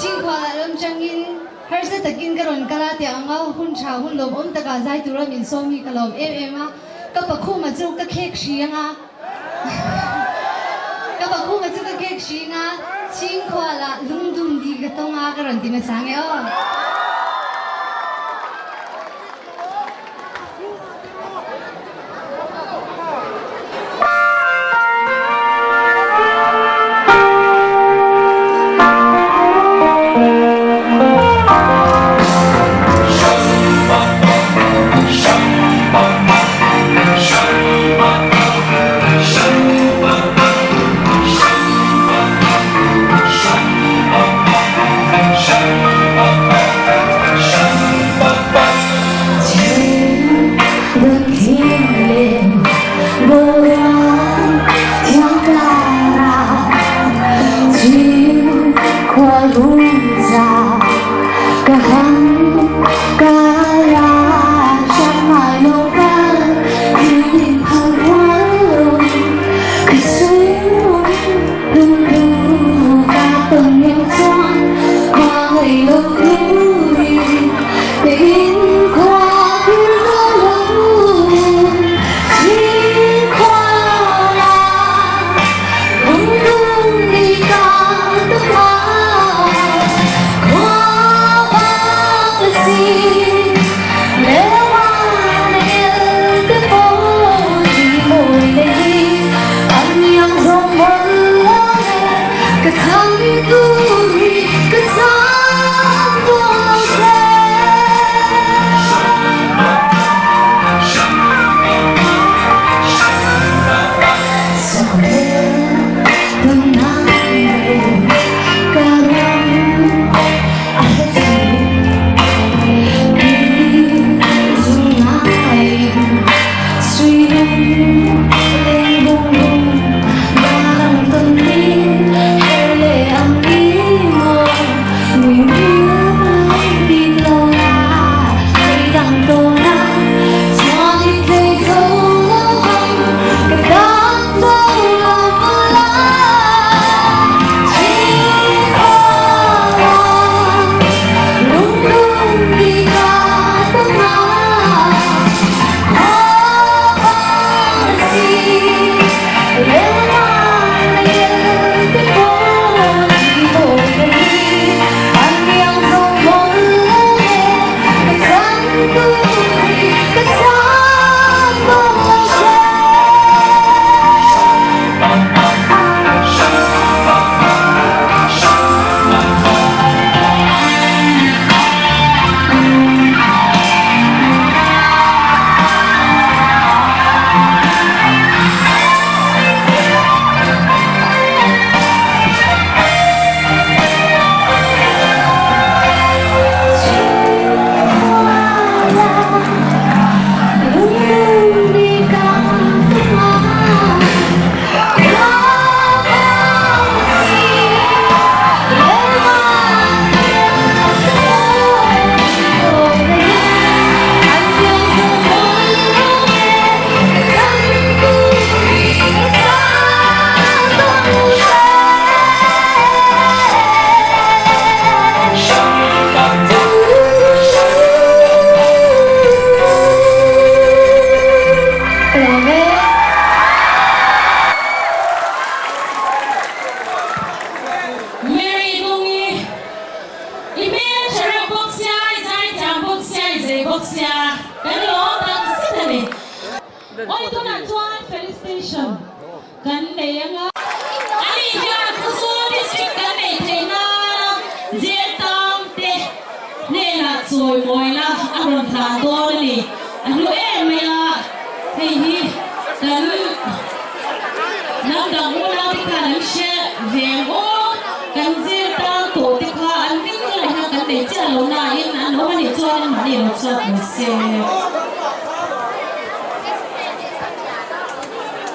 Chinh khoa là lâm trăng in her sẽ takin karon kala ti anga hun cha hun lom taka zai tura min som hi kalom em a ka pakhu ma chu ka khek shianga ka pakhu ma chu ka khek shinga ching khoa la lungdum di ka tonga karon ti ma sange o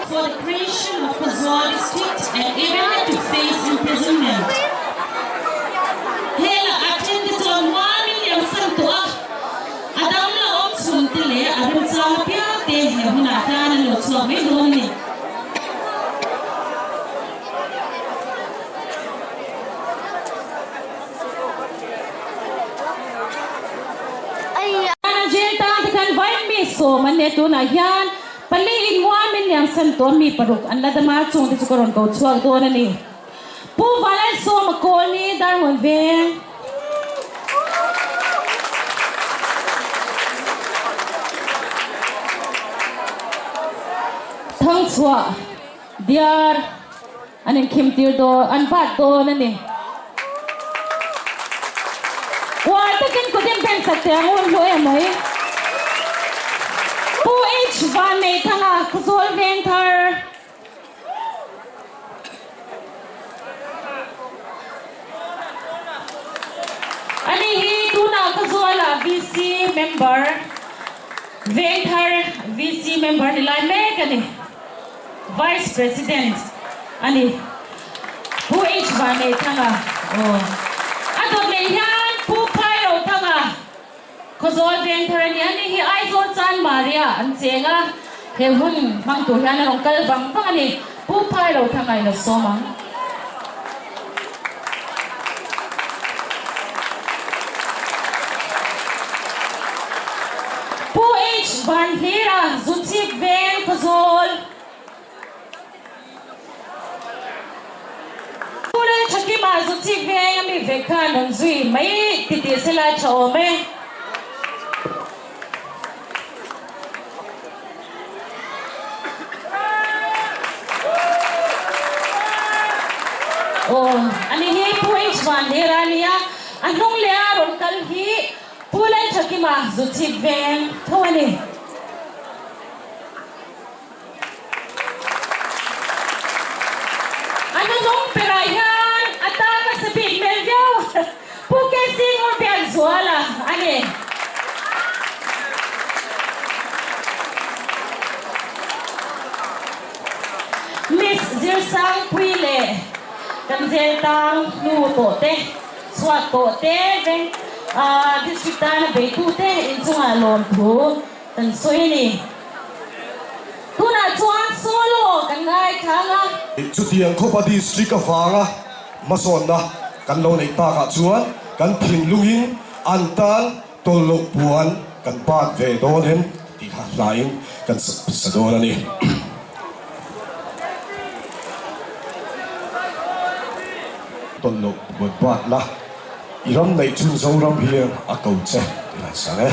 For the creation of Kazwa district and even had to face imprisonment. Hela attended on 1 million santua. Adamla opsun tele adum sapia te huna kana lo so me doni. ne tu na hian pali in wa min yang san to mi paruk an la dama chung ti chukaron ko chuak do na ni pu wala so ma ko ni dar mon ve thang chua diar anin kim tir do an pat do na ni wa takin ko din ben sakte angol lo e mai pu h van nei thanga khuzol veng thar ani hi tuna khazola vc member veng thar vc member ni lai me kani vice president ani pu h van nei thanga adon nei hian pu phai ro thanga khozol veng thar ni ani hi ai zon chan maria an chenga he hun mang tu hian rong kal bang phang ani pu phai ro thangai na somang pu h van hira zuchik veng khozol pura chaki ma zuchik veng ami vekha non zui mai ti ti sela chome ani hi point van herania anong le aron kal hi pulai thaki ma zuchik veng thawani anong perayan ataka sabit meljo puke sing or pian zuala ani Miss Zirsang Puile kan zel tang nu to te swat to te veng district ta na be tu te in chunga Lungphun tan soi ni tu na chuan solo kan ngai thanga chu tiang khopa district ka fanga mason na kan lo nei ta ka chuan kan thin lungin antan Lungphun kan pat ve don hen ti ha lain kan sa don ani Lungphun pat la iram nei chun zo ram hian a ko che la sa le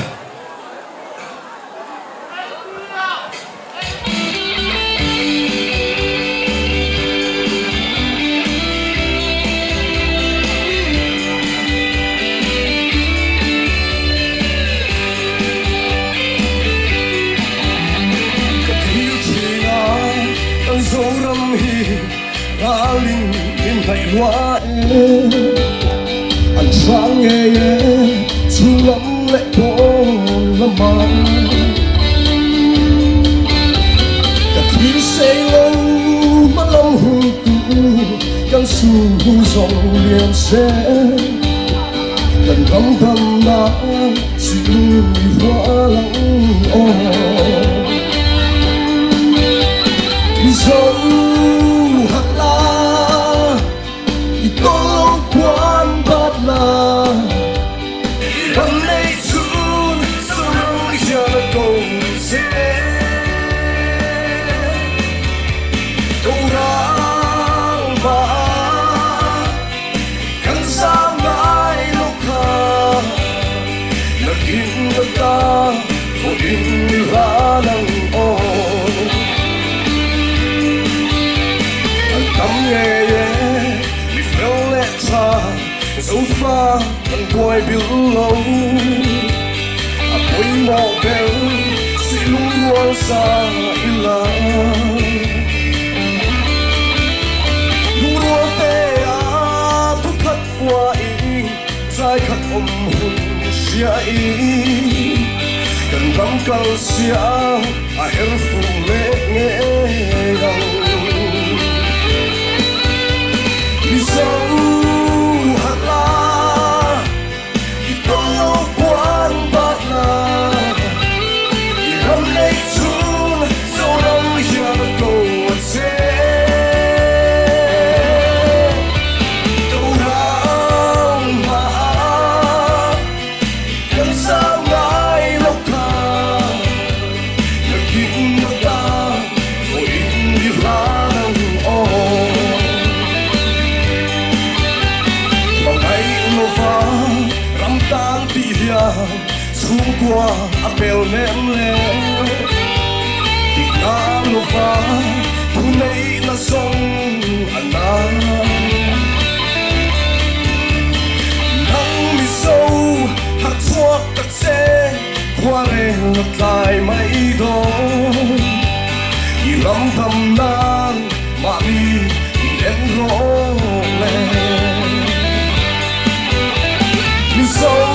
Aling in hai wa an sang ye chu lam le ko la ma ka thil sei lo ma lam hu tu kan su hu song lian se kan ram tham na si lu wa lang o so so far and boy below a boy more bell si lung wal sa ila lung te a thu khat wa i sai khat hun sia i kan ram kal sia a her fu le nge dang so chú qua bèo ném lên tình ta lô pha thu này là sông anh nắng mi sâu hạt thuốc tắc xe qua đây lật lại mấy đó thì lắm thầm nang mà đi đến rõ lên mi sâu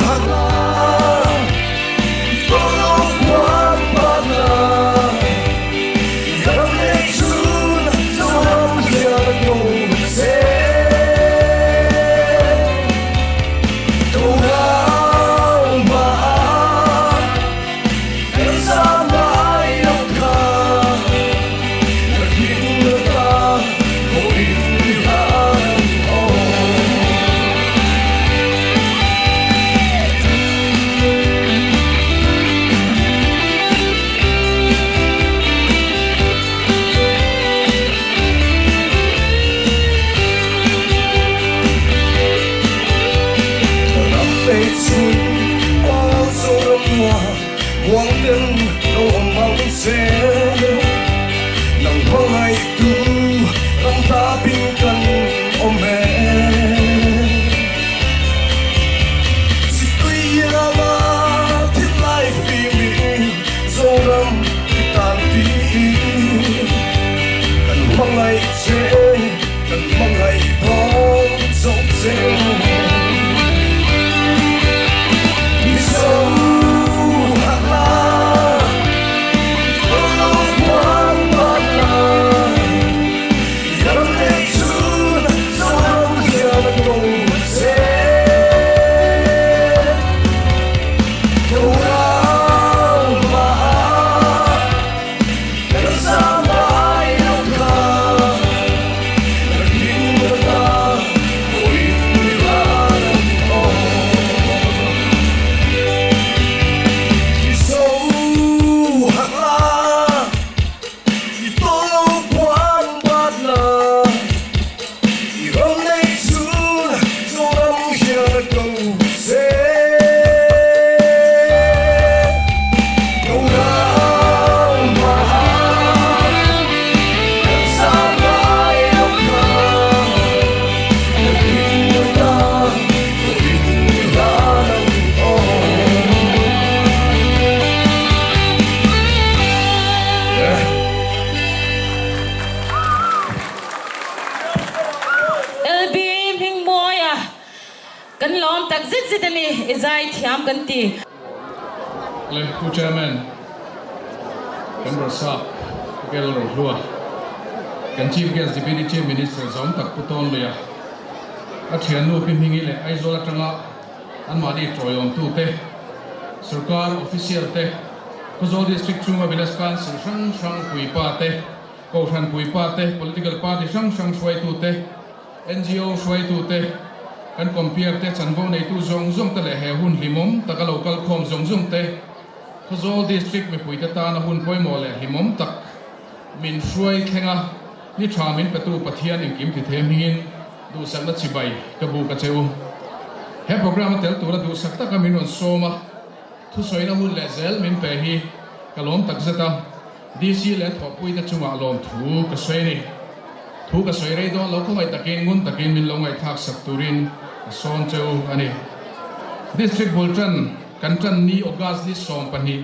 hạt lá có lúc quan bắt là giờ đây xuân dấu năm giờ cùng sẽ quang đêm đâu mong sẽ nắng quang ngày tu lòng ta bình cần ôm mẹ chỉ tuy là thiết lại vì mình dẫu lắm tan đi cần mong ngày sẽ cần mong ngày đó dẫu sẽ Chairman, Members of the Lua, and Chief Guest Deputy Chief Minister Zong Takputon Lia, Atianu Pimpingile, Isola Tanga, and Madi Troyon Tute, Surkar Official Te, Kozol District Chuma Vilaskan, Shang Shang Puipate, Koshan Puipate, Political Party Shang Shang Sway Tute, NGO Sway Tute, and compare Te Sanbone to Zong Zong Tele, Hun Limom, Takalocal Com Zong Zong Te. Kozol District me puita ta na hun poi mole himom tak min shuai khenga ni thamin patu pathian in kim ti them hingin du sakna chibai kabu ka cheu he program tel tura du sakta ka min on soma thu soina hun le zel min pe hi kalom tak zata dc le tho puita chunga lom thu ka soini thu ka soirei do lo khomai takin ngun takin min longai thak sak turin son cheu ani district bultan Kantan ni ogas ni som pani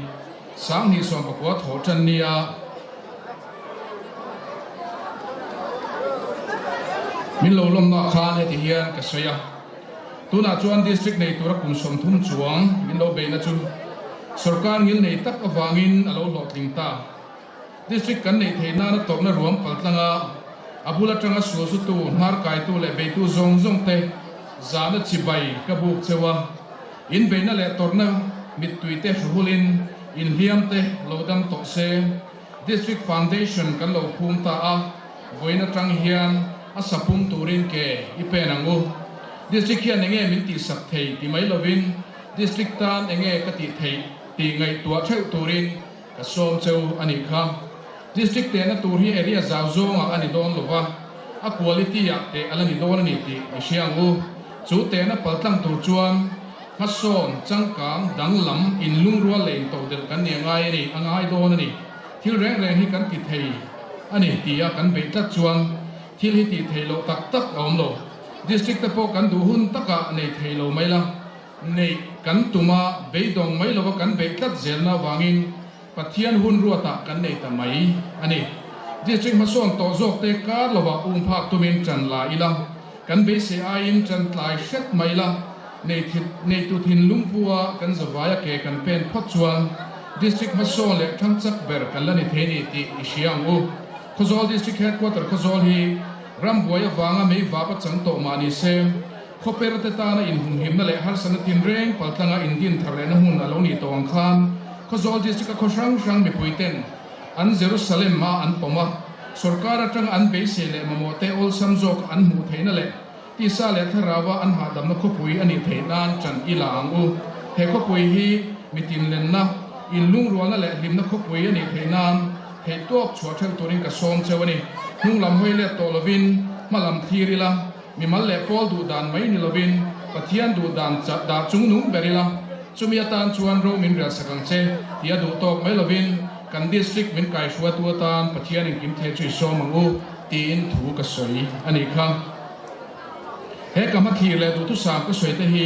sang ni som pakwa thotan ni a min lo lom na khan he ti hian ka soya tuna chuan district nei tura kum som thum chuang min lo be na chu sarkar ngil nei tak awangin alo lotling ta district kan nei theina na torna ruam paltlanga abula tanga su su tu har kai tu le be tu zong zong te zana chibai ka buk chewa in beina le torna mittuite hruhulin in liamte lodam to se district foundation kan lo phum ta a boina tang hian a sapum turin ke ipenangu district hian enge min ti sak thei ti mai lovin district tan enge ka ti thei ti ngai tua theu turin ka som cheu ani kha district te na tur hi area zaw zonga ani don lova a quality ya te alani don ani ti siangu chu te na paltang tur chuan ฮัสซอนจังกังดังลำอินลุงรัวเลงตัวเดินกันเนี่ยง่ายนี่ง่ายโดนนี่ที่แรงให้กันติดเทยอันนี้ตีกันเบตัดจวนที่ให้ติดเทยโลตักเอาโลดิสตริกตะโปกันดูหุ่นตักะในเทยโลไม่ละในกันตุมาเบดงไม่ละว่ากันเบตัดเจลนาวางินปัทยันหุ่นรัวตักกันในตะไม่อันนี้ดิสตริกมาส่งต่อโจกเตกาลว่าภาคตุเมนจันลาอีละกันเบเสียอินจันทลายเช็ดไม่ละในตุทินลุงพัวกันสบายเกกันเป็นพัดชวนดิสตริกมาส่งเล็กทั้งจักเบร์กันละในเทนีติอิชิยังอูขจรดิสตริกเฮดควอเตอร์ขจรฮีรำบัวยฟังไม่ฟ้าปัจจังโตมานิเซมขบเปรตตานะอินหุ่นหิมนั่นแหละฮัลสันตินเร่งปัลตังอินดินทะเลนะหุ่นอลอนีตวังคานขจรดิสตริกขช่างไม่ปุยเต็นอันเยรูซาเล็มมาอันปมาสุรการจังอันเบสเซเลมาโมเตอลซัมโจกอันหูเทนั่นแหละที่ซาเลทราวาอันหาดำนักขบุยอันนี้เทนานจันอีหลางอูเฮขบุยฮีมิตินเลนนะอินลุงรัวนั่นแหละริมนักขบุยอันนี้เทนานเฮตัวชัวเทลตัวนี้กับโซมเซวนี่นุ่งลำห้อยเล็ดโตลวินมาลำทีริละมีมันเล็บพอลดูดานไม่นิลวินปะเทียนดูดานจัดดาจุงนุ่งเบริละจุมีตานชวนโรมินเรียสกังเซที่ดูตอกไม่ลวินกันดิสตริกมินไก่ชัวตัวตานปะเทียนกิมเทจุยโซมังอูตีนถูกระสวยอันนี้ครับเฮกมาทีเลดูทุสามก็สวยแต่ฮี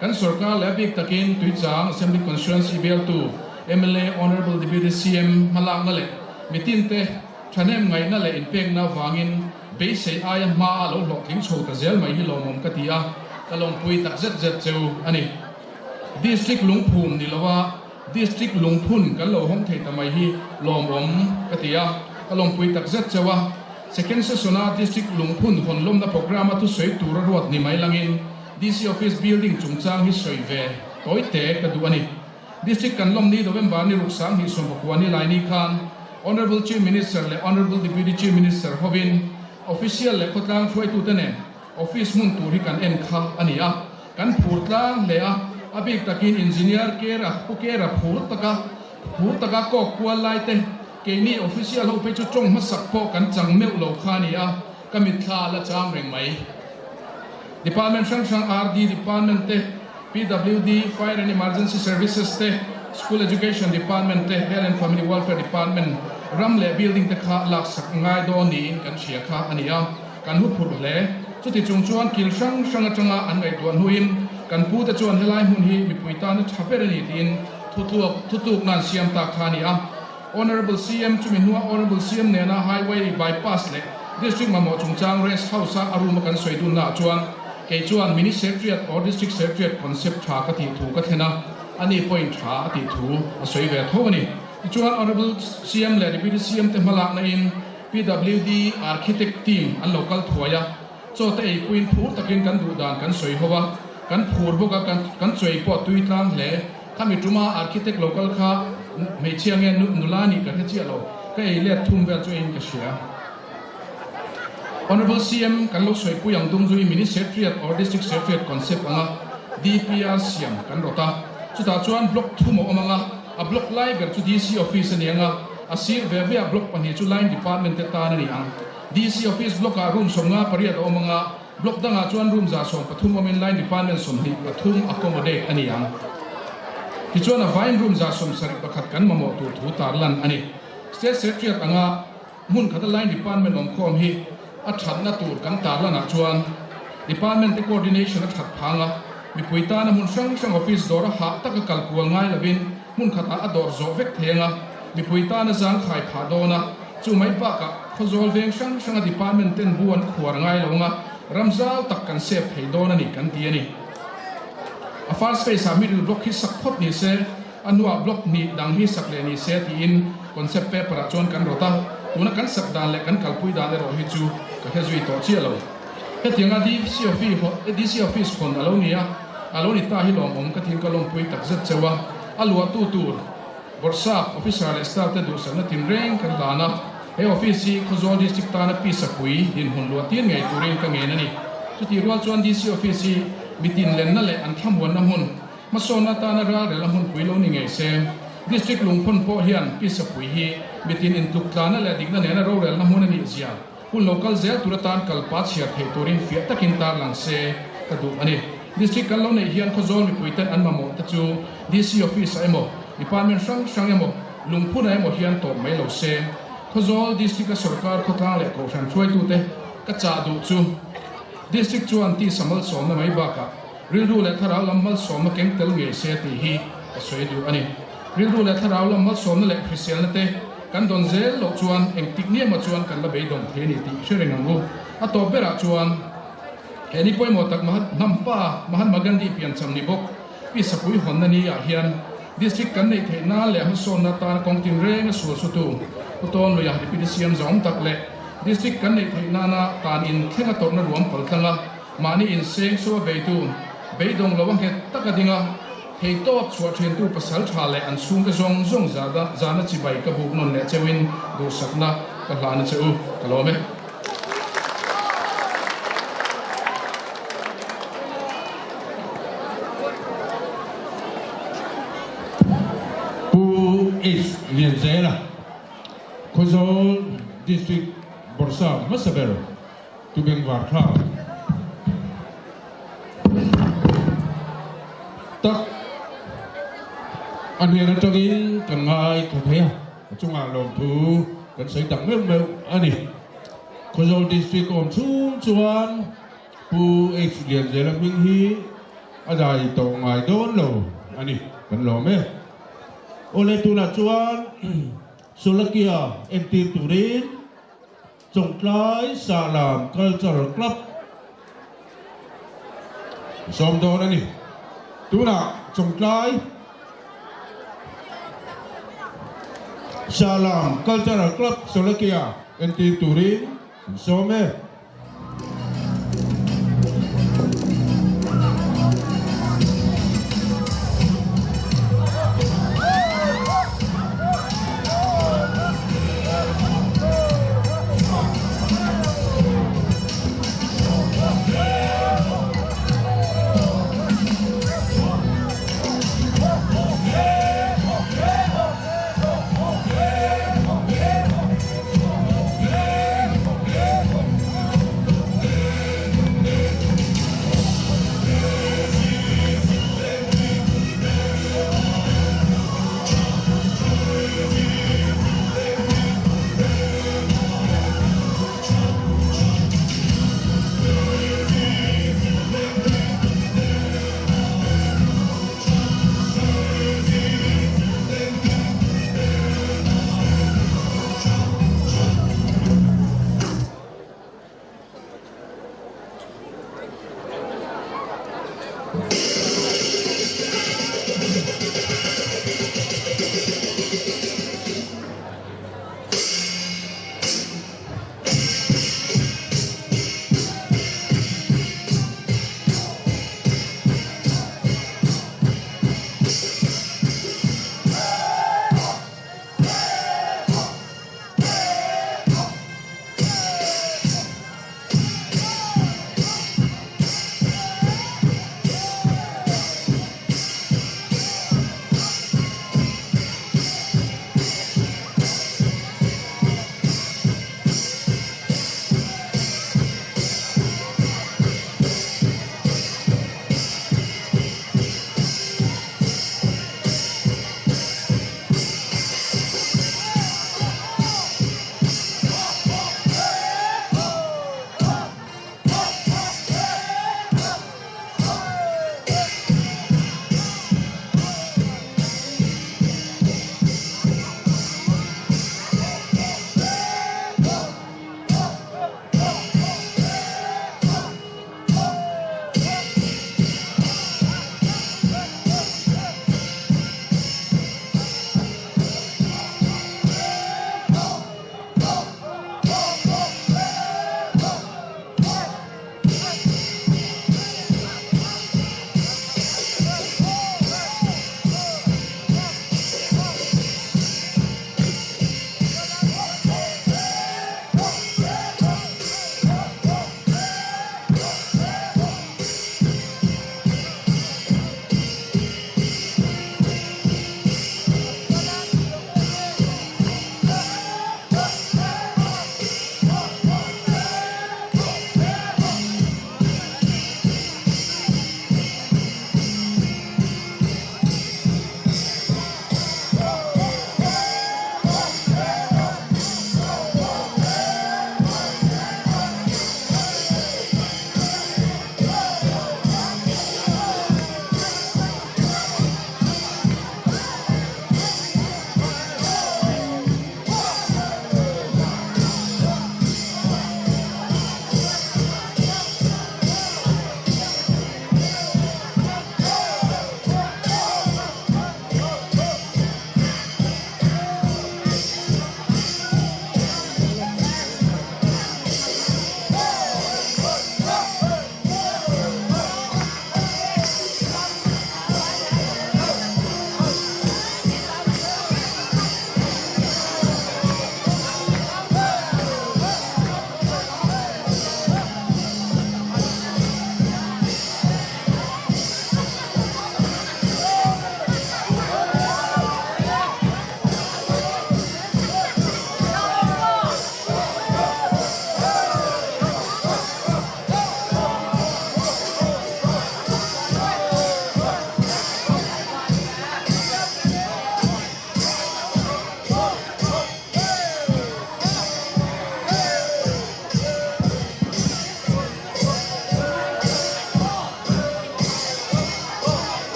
กันสุรการและบิ๊กตะกินตุยจาง Assembly Constituency Bill 2 MLA Honorable Deputy CM มาลังนั่นแหละมิตินเตฉันเองไงนั่นแหละอินเพ่งน่าวางินเบสเซอายมาหลอกหลอกทิ้งโชว์แต่เซลไม่ฮิโลมกติยากะลงปุยตักเจ็ดเจ้าอันนี้ดิสตริกลุงพูนนี่ละว่าดิสตริกลุงพุนกันโลห้องเทตไม่ฮิโลมกติยากะลงปุยตักเจ็ดเจ้าSecond session district Lungphun hon lom na program tu soi tur ruat ni mai langin DC office building chungchang hi soi ve toi te ka du ani district kan lom ni November ni ruksang hi som bakwani lai ni khan honorable chief minister le honorable deputy chief minister hovin official le khotlang thoi tu tane office mun tur hi kan en kha ani a kan phurtlang le a abik takin engineer kera pukera phur taka ko kwal lai te ke ni official ho pe chu chong ma sak po kan chang meu lo kha ni a kamit kha la cham reng mai department sang RD department te PWD fire and emergency services te school education department te health and family welfare department ramle building te kha lak sak ngai do ni kan sia kha ani a kan hu phur le chu ti chung chuan kil sang atanga an ngai tuan huin kan pu te chuan helai hun hi mi puita na thaper ni tin thutuk nan siam ta kha ni a Honorable CM Chuminua Honorable CM Nena Highway bypass le district mamo chungchang rest house aruma kan soidun na chuan ke chuan mini secretariat or district secretariat concept tha ka ti thu ka thena ani point tha ti thu a soi ve thoni chuan Honorable CM le deputy CM te malak na in PWD architect team an local thoya cho te ei puin phur takin kan du dan kan soi howa kan phur boka kan choi po tuitlang le kami tuma architect local khaไม่เชื่อเงี้ยนุลานี่กันที่เชื่อเราก็ไอ้เลือดทุ่มเวลตัวเองก็เชื่อ Honorable CM กันลูกสวยผู้ยังดุงจุย Mini Secretariat or District Secretariat Concept อ่ะ DPR CM กันรถตาสุดท้ายชวนบล็อกทุ่มออกมาอ่ะบล็อกไลน์แบบจุด DC Office นี่อ่ะซีเว็บบล็อกปัญหาจุดไลน์ Department ตานี่อ่ะ DC Office บล็อกอารูมส่งงาปริยัติออกมาบล็อกดังอ่ะชวนรูมจ่าส่งปฐุมอเมนไลน์ Department ส่งที่ปฐุม accommodate อันนี้อ่ะที่ชวนวายรูมจ่าสมสริปขัดกันมาหมดถูตาลันอันนี้ State Secretary ต่างะมุ่งขัดไลน์ Department องคอมฮีอัดฉันนัตูกันตาลันชวน Department Coordination อัดฉัดพังะมีปุยตานะมุ่งช่าง Office ดอร์หาตักกัลกัวง่ายละวินมุ่งขัดอัดดอร์โจเวกเทงะมีปุยตานะจางขายผาโดนะจูไม่ปากะขจรเวงช่าง Department เต็นบัวขวางง่ายลงะรำจ้าตักกันเซฟให้โดนะนี่กันตีนี่First phase middle block hi sakphot ni se anua block ni dang hi sakle ni se ti in concept paper a chon kan rota tuna kan sak dan le kan kalpui dan le ro hi chu ka he zui to chi lo he tinga DC office khon alo ni ta hi lom ka tin ka lom pui tak zat chewa alua tu tur borsa officer le staff te du san tin reng kan dana he office hi khozol district ta na pi sakui din hun lo tin ngai turin ka nge na ni chu ti rual chon DC office hi bitin len na le an thamwan na hun masona ta na ra la hun puilo ni ngai se district Lungphun po hian pisa pui hi bitin in tuk tla na le digna ne na ro rel na hun ani zia hun local zel turatan kalpa chhia thei turin fia takin tar lang se ka du ani district kan lo nei hian khozol mi puitan an mamo ta chu DC office emo department sang emo lungphun emo hian to mai lo se khozol district ka sarkar khotang le ko san choi tu te ka cha du chu district chuan ti samal som na mai ba ka rildu le tharau lamal som keng tel nge se ti hi ka soi du ani rildu le tharau lamal som na le official na te kan don zel lo chuan eng tiknia ma chuan kan la be dong the ni ti shereng angu a to bera chuan heni poi mo tak nampa Mahatma Gandhi pian cham ni bok pi sapui honna ni a hian district kan nei the na le ha son na ta kong tin reng su su tu uton lo ya pi siam zong tak le district kan nei the na na tan in thenga tor na ruam pal thanga mani in seng so be tu be dong lo wang he takadinga hei top chua then tu pasal tha le an sung ka zong zong zana chi bai ka buk non le chewin do sakna ka hlana cheu kalome is liền dễ là Khozol district Borsa Masaber tu bên vào khảo tak anh hiện trong in cần ngay có thấy à chúng à lòng thu cần xây tặng mềm mềm anh đi Khozol district om chung chuan pu is liền dễ là minh hi ở đây tổ ngài đón lầu anh đi cần lầu mê oleh tu na chuan Sulakia MT Turin Chongklai Salam Cultural Club som do na ni tu na Chongklai Salam Cultural Club Sulakia MT Turin som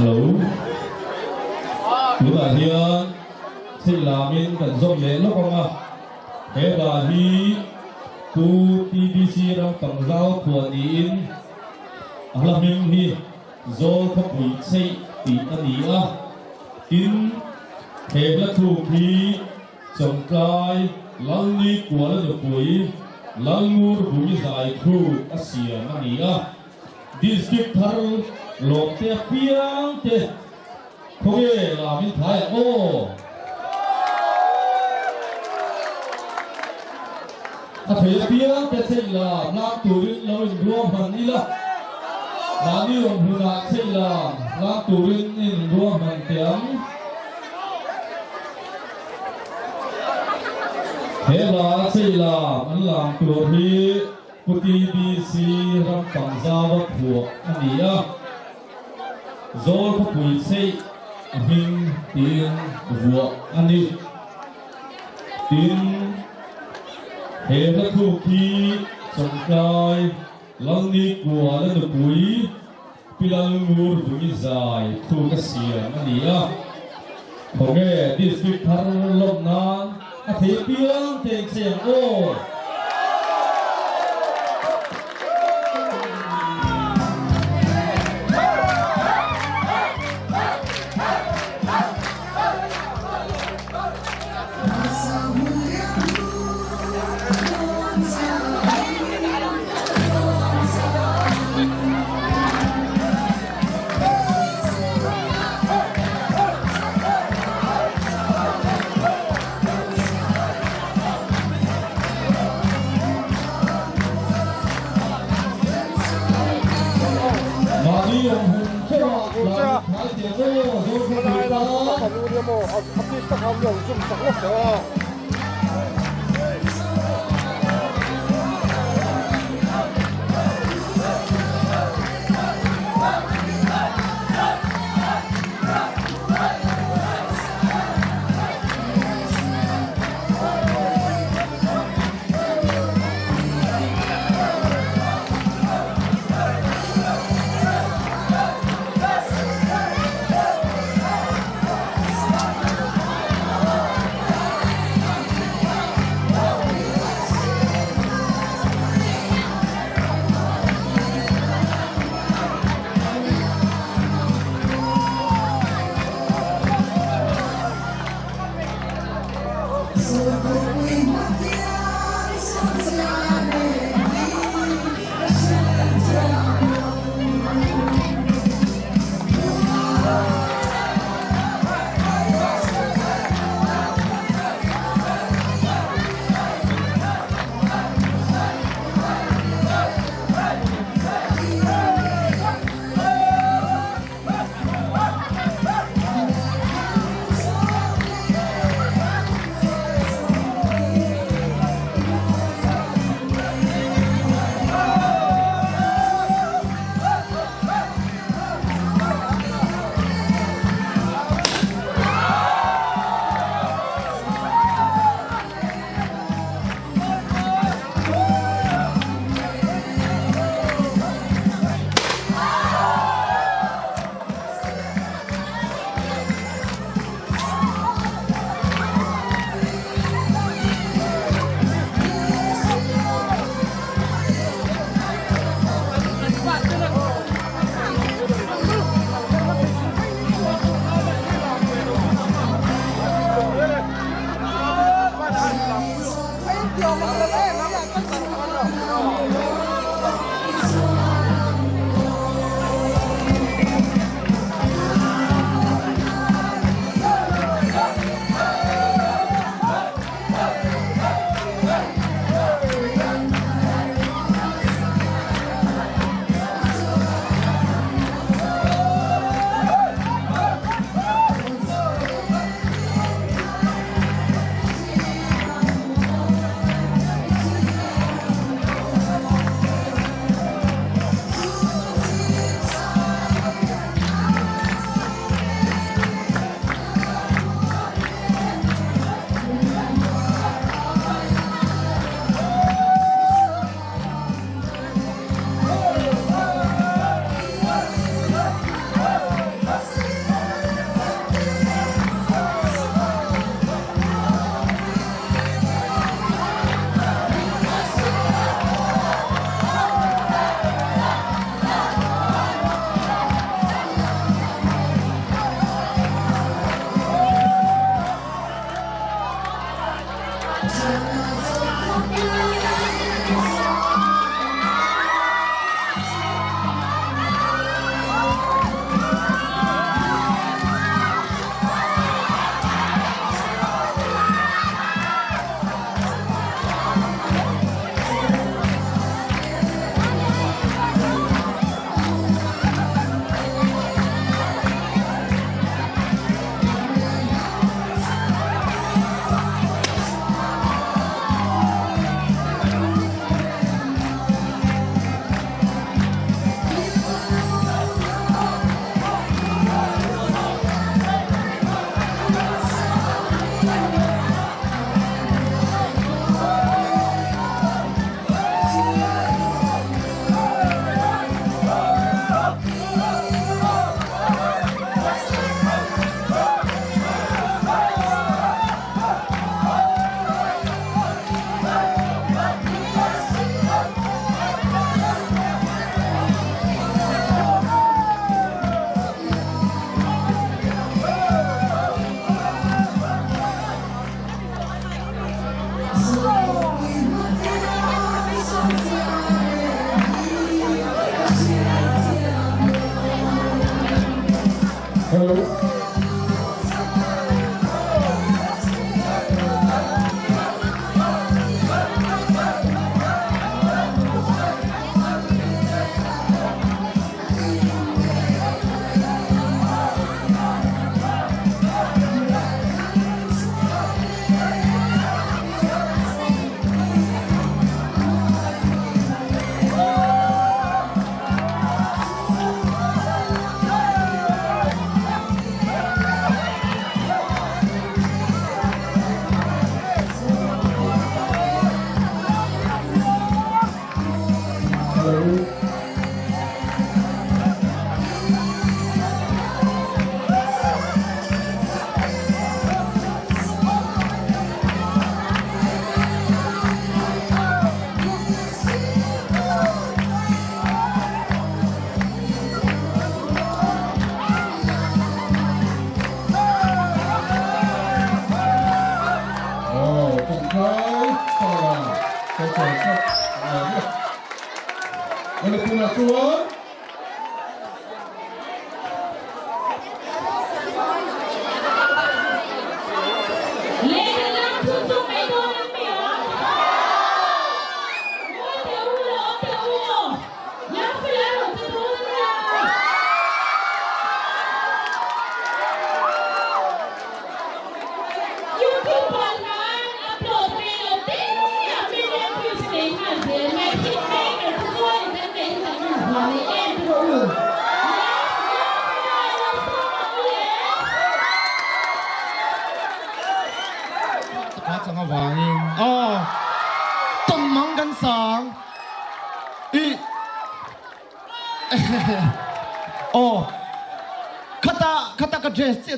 Alo. Tú là hiền, xin là mình cần dòng lệ lúc không à? Thế là hi, tu TBC đang tầm giao của in, là mình hi, do các vị xây tỷ anh ý à, in, thế là thủ khí, trong cái, lăng đi của là được quỷ, lăng ngủ bùi dài khu, Asia anh ý à, Dist thar lột te piang te, không nghe là mình thái ô. Thấy tiếng cái xây là làm tù đến lâu in rùa mình đi là làm đi ông hùng lạc xây là làm tù đến in rùa mình tiếng thế là xây là anh làm tù đi TBC răng tầng ra vật thuộc anh đi à rồi có quỷ xây hình tiền vua anh đi tiền thế là thu khí trong cái lăng đi của là được quý pilang mur bumi dài thu cái xiềng anh đi à không nghe district thar lom na thấy piang tiền xiềng ô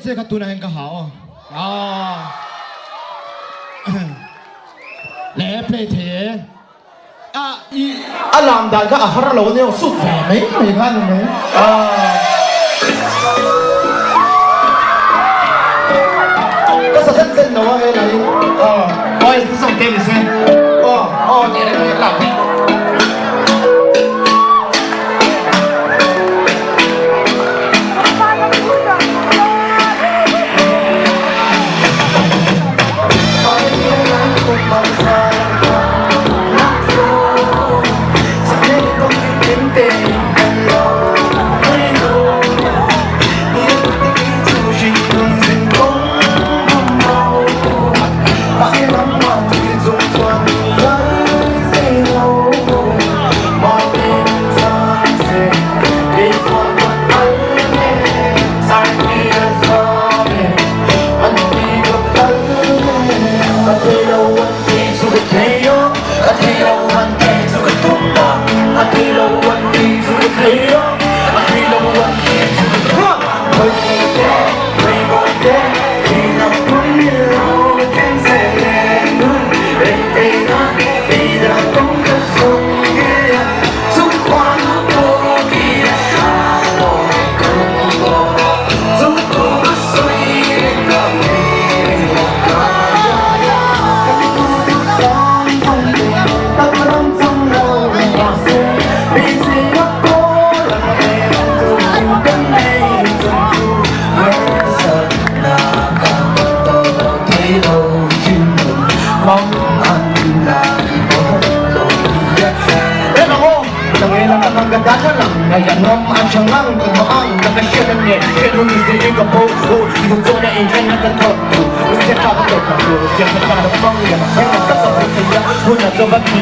这个读的很好啊！来配贴啊！阿兰大个阿哈罗呢？สุดแฝง没看到没？啊！这是真正的我来啊！我也是送给你先。你来老弟。mong anh là Đến là hôn Là nghe là nằm gần đá thật lặng Ngày gần ngâm ăn chẳng lăng Cần có ăn Là cái chuyện anh nhẹ Chuyện hôn như gì gặp bố Thì không dối đã in tranh ăn thật Lúc sẽ cao các đột thẳng đường Chuyện thật là đọc mong Là em là tất cả những thời gian Hôn là do bất kỳ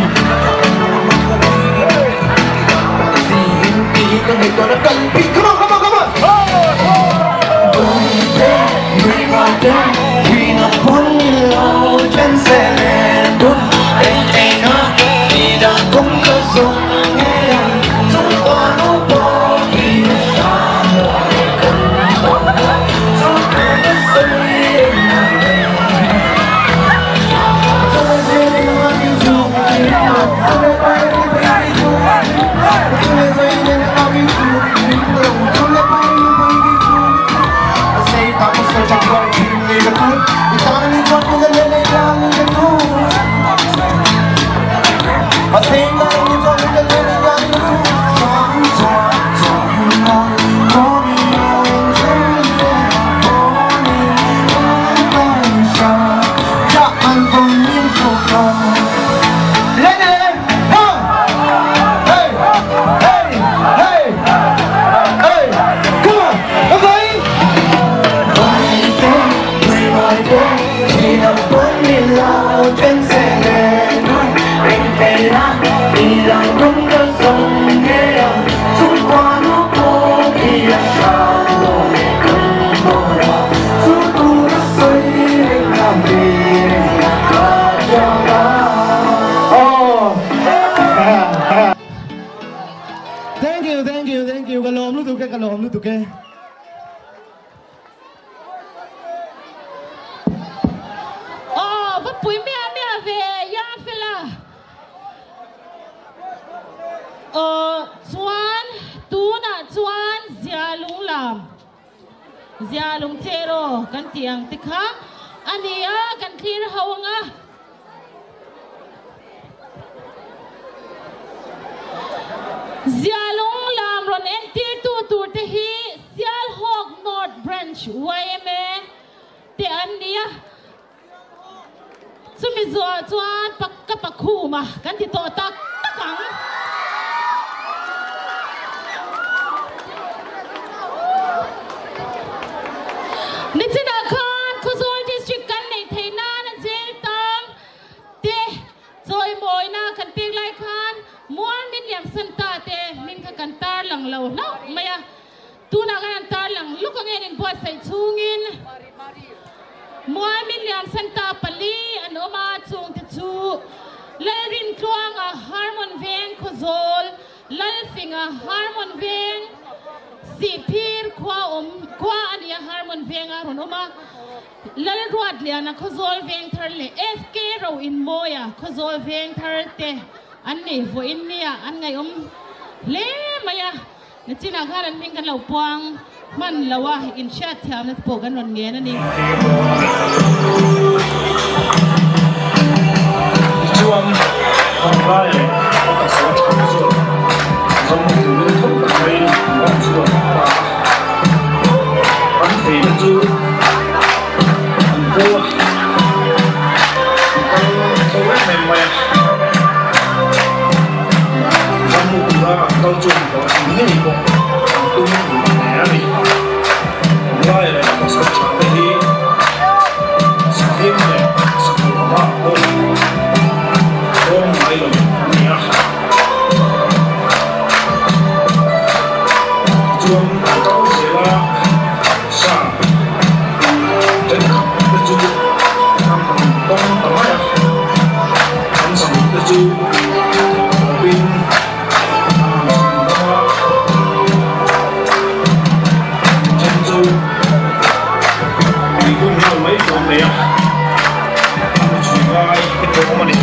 Gì in ký Các người tôi đã cần Come on, come on, come on Người ngoài đêm Vì nó muốn lâu Chân sẽ lên đốt Anh thấy nó Vì đã cũng có dùng nghe Trong qua nó bỏ Vì nó xa rồi Cần bỏ Trong qua nó xây Trong qua dễ để nó đi dùng Trong đây bay đi bay đi dùng Trong đây dây để nó đi dùng Trong đây bay đi bay đi dùng Say tapos na siya ko Hindi na po Itang ni John Kung galing lang Hindi na po Masay na ni John Kung galing lang Hindi na po Siyang siyang lang Koni yung jaya Koni yung tansya Yaman kong minto ka Lene lene Hey Hey Hey Hey Come on Okay Chỉ là bốn miền lao trên xe lên anh về lá vì lòng không có dòng nghe xung quanh nó có thì là sao rồi cần bỏ ra suốt tu nó xây anh làm gì cả cho Thank you. Cái lồm lúc tụi cái Pui mea về ya fela chuan tuna chuan zia lung lam zia lung chero kan tiang tikha ania kan thlir hawanga zia lung lam ron enti tu te hi sial hok north branch YMA te ania Sumi zua chuan pakku ma kan ti to tak takang ni china khan khuzol district kan nei theina na zel tam te choi moi na kan pek lai khan muan min yam san ta te min kha kan tar lang lo no maya tu na kan tar lang lukang en bo sai chungin Mua million santa pali an oma chung te chu lalrin kluang a harmon veng khozol lalfing a harmon veng sipir kwa ania harmon veng a ron oma lal ruat liana khozol veng thar le FK ro in moya khozol veng thar te an nei vo in nia an ngai le maya na china garan ming kan lo puang man lawa in chat thiam na po kan ron nge na ni chuan on lai ka sa chha zo zong tu le thum mai on chuan an thei na chu an po kan so we me mai zong tu ra ka chu ko ni ni ko tu ni ne ani lai ka sa chha te hi sa him ne sa ko ma ko mai lo nia chuan ka se la sa ten ka chu kam tong ta mai an sam ta chu pin chen chu ni kun hal mai ko ne ya an chu vai ke to ma ni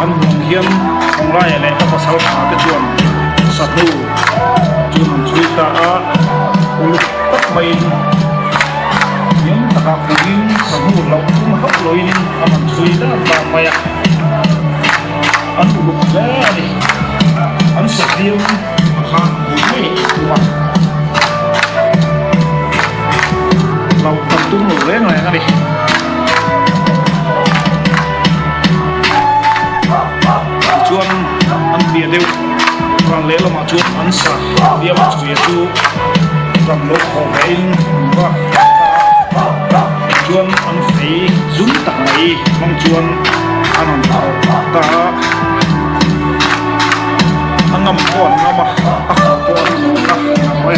an hong hiam hong lai le ka pasal tha te chuan sa thu chun chui ta a ul tak mai yam taka pugin sa hu lo tum hap loin an chui da ba maya an ul ga ani an sa hiam kha mai tuwa lau tam tum le no ya ani thấy dũng tặng này mong chuan anh bảo ta anh ngâm con ngâm à con rồi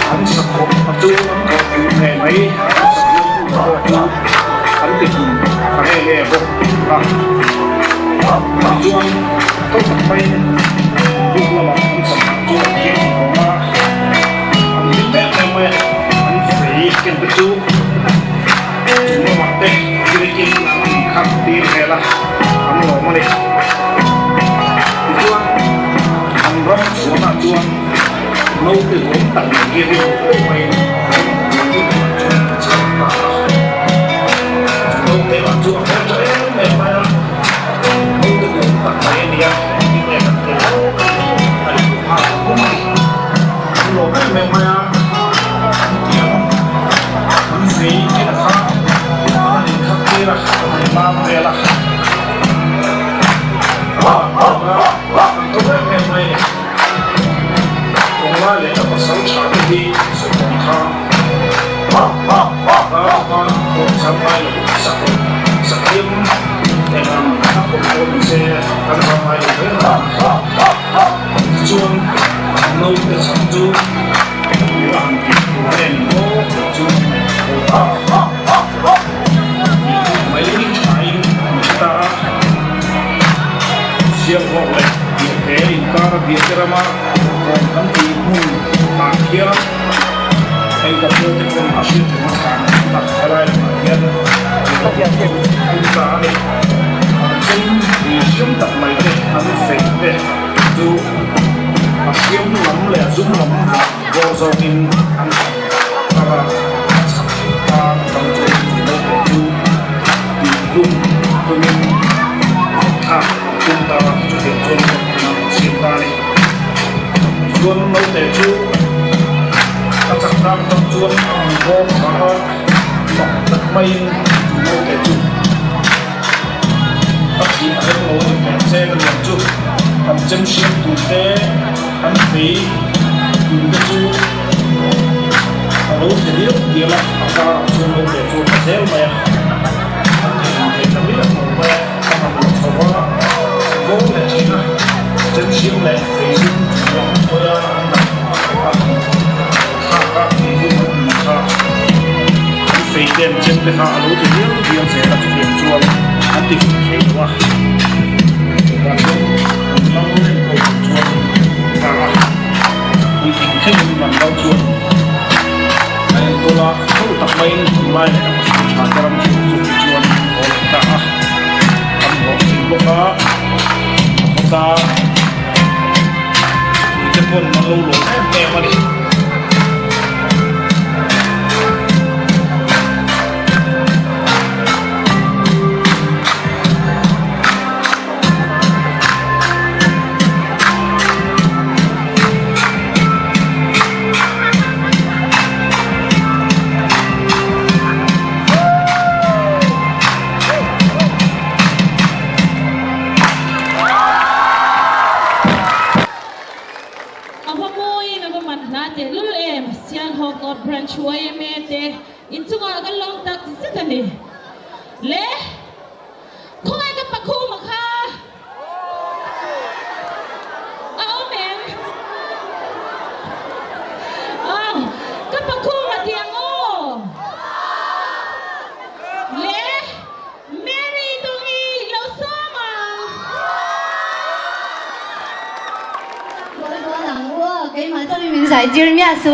anh sắp hộp chú anh có chú nghe mấy anh tìm phải nghe bốc anh chuan tốt thật mấy lúc là mà anh sắp chuan kia của ma anh biết bé em ơi anh phải kiên quyết chú chúng nó mặc đây cái kia là khắp tiền hay là anh ngồi mà đi chuan anh rất xuống là chuan lâu từ vốn tặng kia đi mày lâu thế mà chuan hết cho em mày mày lâu từ vốn tặng mày đi à đi mày tặng tiền anh cũng hàng của mày anh lâu mày mày mày à anh gì cái là khác anh khác kia là anh làm thế là tôi biết em mày cũng là để nó có sáu tháng đi sự còn thang cũng sáng mai là cũng sắc thêm để làm các cuộc hôn xe ăn vào mai là thế là chuông lâu để sáng chuông nếu làm việc của đèn ngô chuông mấy trái người ta siap boleh dia ingkar dia cerama dan timun akhir kita bertemu hasil makan tak lain bagian kita ni di sini tak lagi ada fake tu hasil lắm lẽ zoom lắm vô do in antara ta trong chuyện gì đâu để tu di zoom dengan chúng ta thực hiện chuông xin ta đi chuông lâu để chú ta chắc đang trong chuông vô và mọc đất mây lâu để chú ta chỉ ở đây ngồi kẹt xe lên một chút cầm chân xuyên tủ tế hắn phí dùng cái chú lâu để biết kia là ta chuông lâu để chú ta dễ mẹ hắn thì ta biết là một mẹ ta mà một số quá vô là chỉ là chân siêu lệ thì xin lòng tôi là các thì không anh phải đem chân để hạ lối thì biết sẽ là thực hiện chuông anh tìm thấy quá và chuông nó lên cầu chuông và đi tìm thấy mình đau chuông anh tôi là không tập mấy lại để nó có sự trả cho chuông chuông ta anh có xin lúc đó ta kita pun melulu memang niช่วยแม่เจอินทุกอย่างก็ลองตักสิกันดิเละคงไอ้กับปะคู่มาค่ะเอาแม่เอากับปะคู่มาเตียงโอ้เละแม่นี่ตรงนี้เราซ้อมอ่ะ我冷我给马这里面在今儿面说。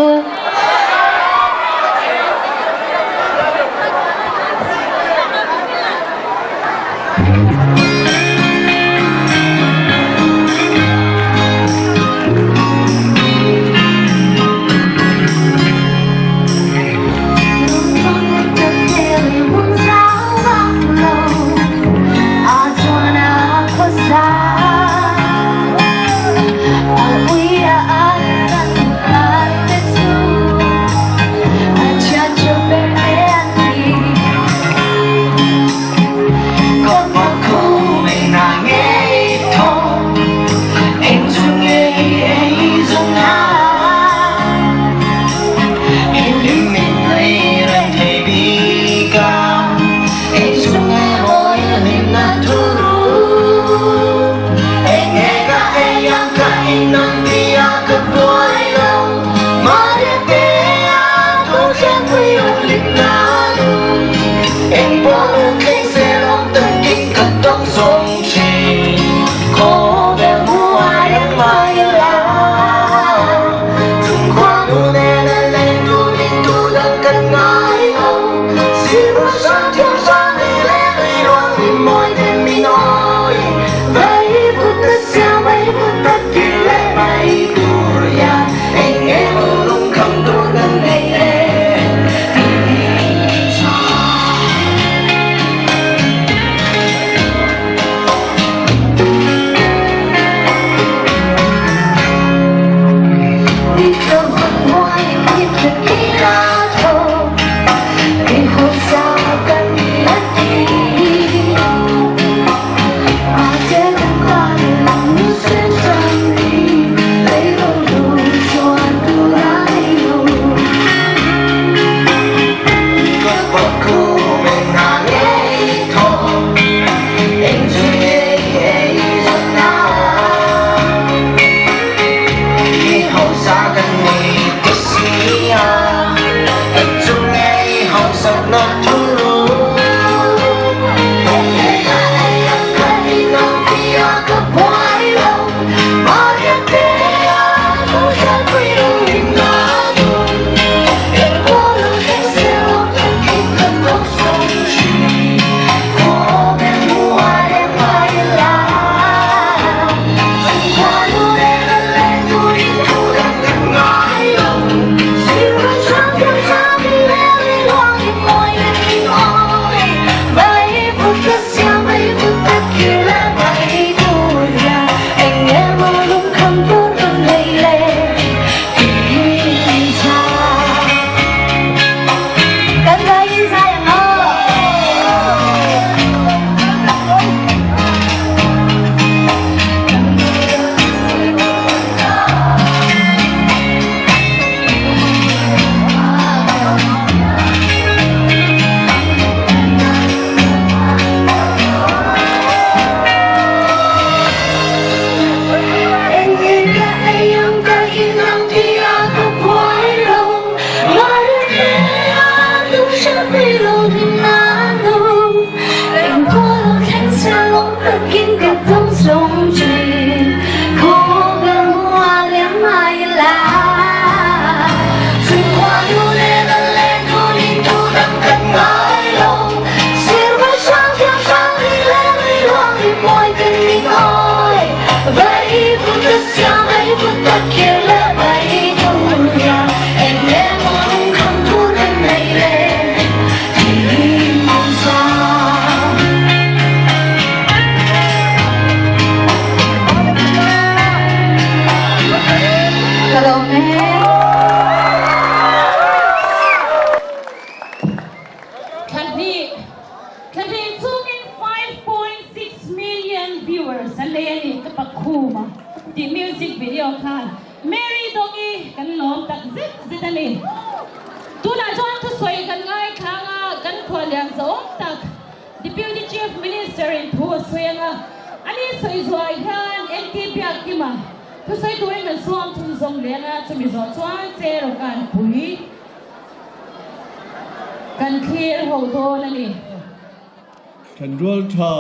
We are ngái ông xin bước sang thiên sang đi lẽ đi luôn đi môi thêm mi nói vậy phút tất xa vậy phút tất kỳ lẽ bay tuổi ya anh em lúc không tôi gần đây the music video kan Mary dongi kan lom tak zit zitani tuna John to soi kan ngai khanga kan kholian zom tak Deputy Chief Minister in Phu Suyenga ani soi zoi han NTP akima to soi tuin kan som thun zong lenga chumi zo chuan che ro kan pui kan clear ho do nani kan rol tha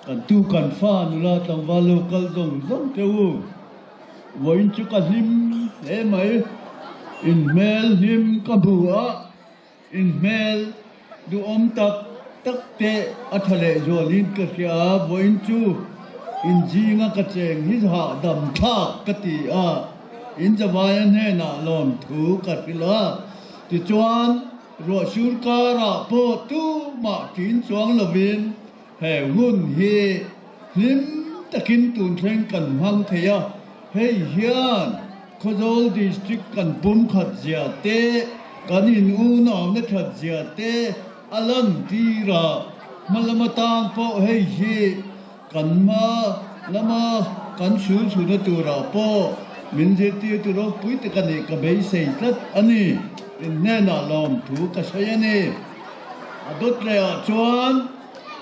kan tu kan fa nula tang va local zong zong teu voin chu ka him e mai in mel him ka bua in mel du om tak tak te athale zolin ka sia voin chu in jinga ka cheng hi ha dam tha ka ti a in jawayan he na lom thu ka pila ti chuan ro sur ka ra po tu ma tin chuang lovin he hun hi him takin tun thleng kan hang theya hei hian khozol district kan pum khat zia te kan in u naw na khat zia te alam tira malamatang po hei hi kan ma lama kan su su na tura po min je ti tu ro pui te kan ka bei sei tat ani in ne na lom thu ka sayani adot le a chuan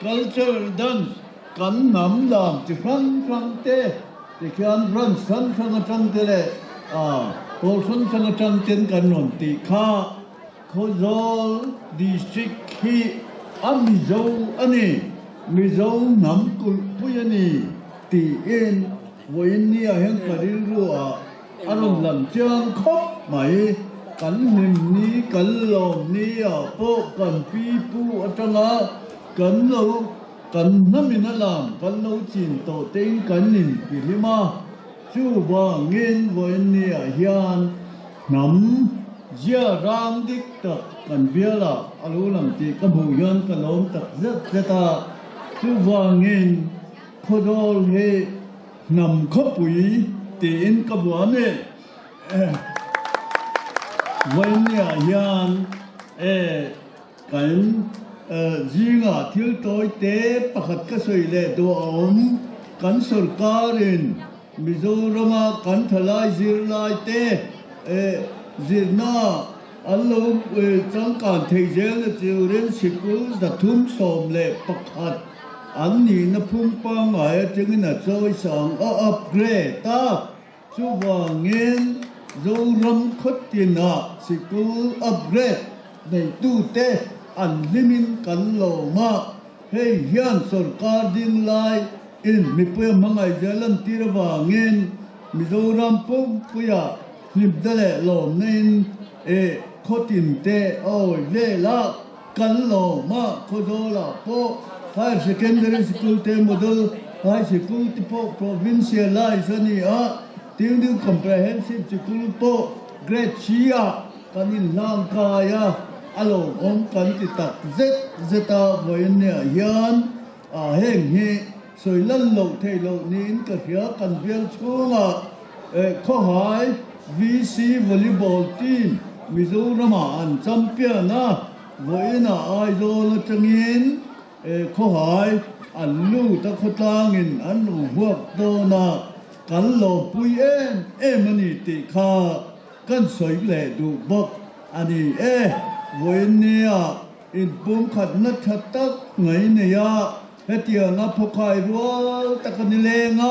culture dance kan nam lam ti phang te ti khian ran san thang te le pol san thang ten kan non ti kha khozol district hi amizo ani mizo nam kul puyani ti in voin ni a heng paril ru a aron lam chang khop mai กันหิมนี้กันหลอมนี้โปกันปีปูจังกันเรากันน้ำมินลามกันเราจินโตเต็งกันนินกิริมาชูว่าเงินวันนี้ยานน้ำเจ้ารามดิกตักกันเบียละอารุลังตีกับหูยันกันล้มตักเจตาชูว่าเงินขดอลเฮนำขบุยตีนกับวันนี้วันนี้ยานกันจีงาทิลโตยเตปะขัดกสวยเล่ตัวกันสุรการินมิโซรามากันทลายจีรลายเตจีรนาอัลลูจังการเทเจลจิวเรนสิกุลดัทุมสมเล่ปะขัดอันนี้นับพุ่งปังไงจึงน่ะจอยสังอัปเกรดตาชูวางเงินโจรำขดตินาสิกุลอัปเกรดในตู้เตอันลิมินกันโลมาเฮียนสุรการดิ้งไลอินมีเพื่อมังไอเจลันตีระวางเงินมิโซรัมปุ่มปุยาลิบเดลโลนินขดินเตโอเล่ละกันโลมาขดอลาโปhigh secondary school te model high school te po provincialize ani ting comprehensive school po grade chia kanin lang kaya alo om kan ti tak zeta voine hian heng hi soi lan lo thei lo nin ka hia kan vel chunga kho hai VC volleyball team Mizoram an champion na voina idol changinขอให้อันลู่ตะขตางอินอันลู่พวกโตนากันหลบปุยมันนี่ติขากันสวยแหล่ดูบอกอันนี้วันนี้อินปุ่มขัดนัดขัดตักไงเนี่ยเฮตียงพกไข่รัวตะกันนี่เลง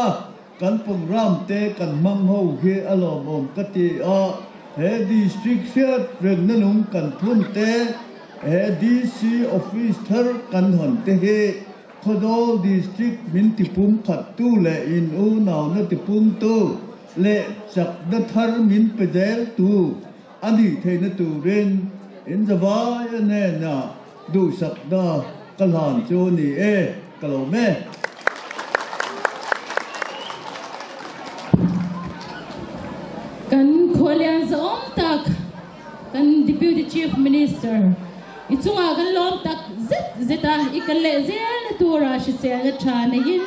กันปุ่มรำเตะกันมังหูเฮอลอมกติเฮดิสตริกเซียเรื่องนั้นลุงกันพุ่นเตะDC office thar kan hon te he khodol district min tipum khat tu le in u naw na tipum tu le sak da thar min pedel tu ani theina tu ren in zawai ne na du sak da kalhan chu ni kalo me kan kholian zom tak kan deputy chief minister ichunga kan lom tak zeta ikalle zel tura shi se ga chana yin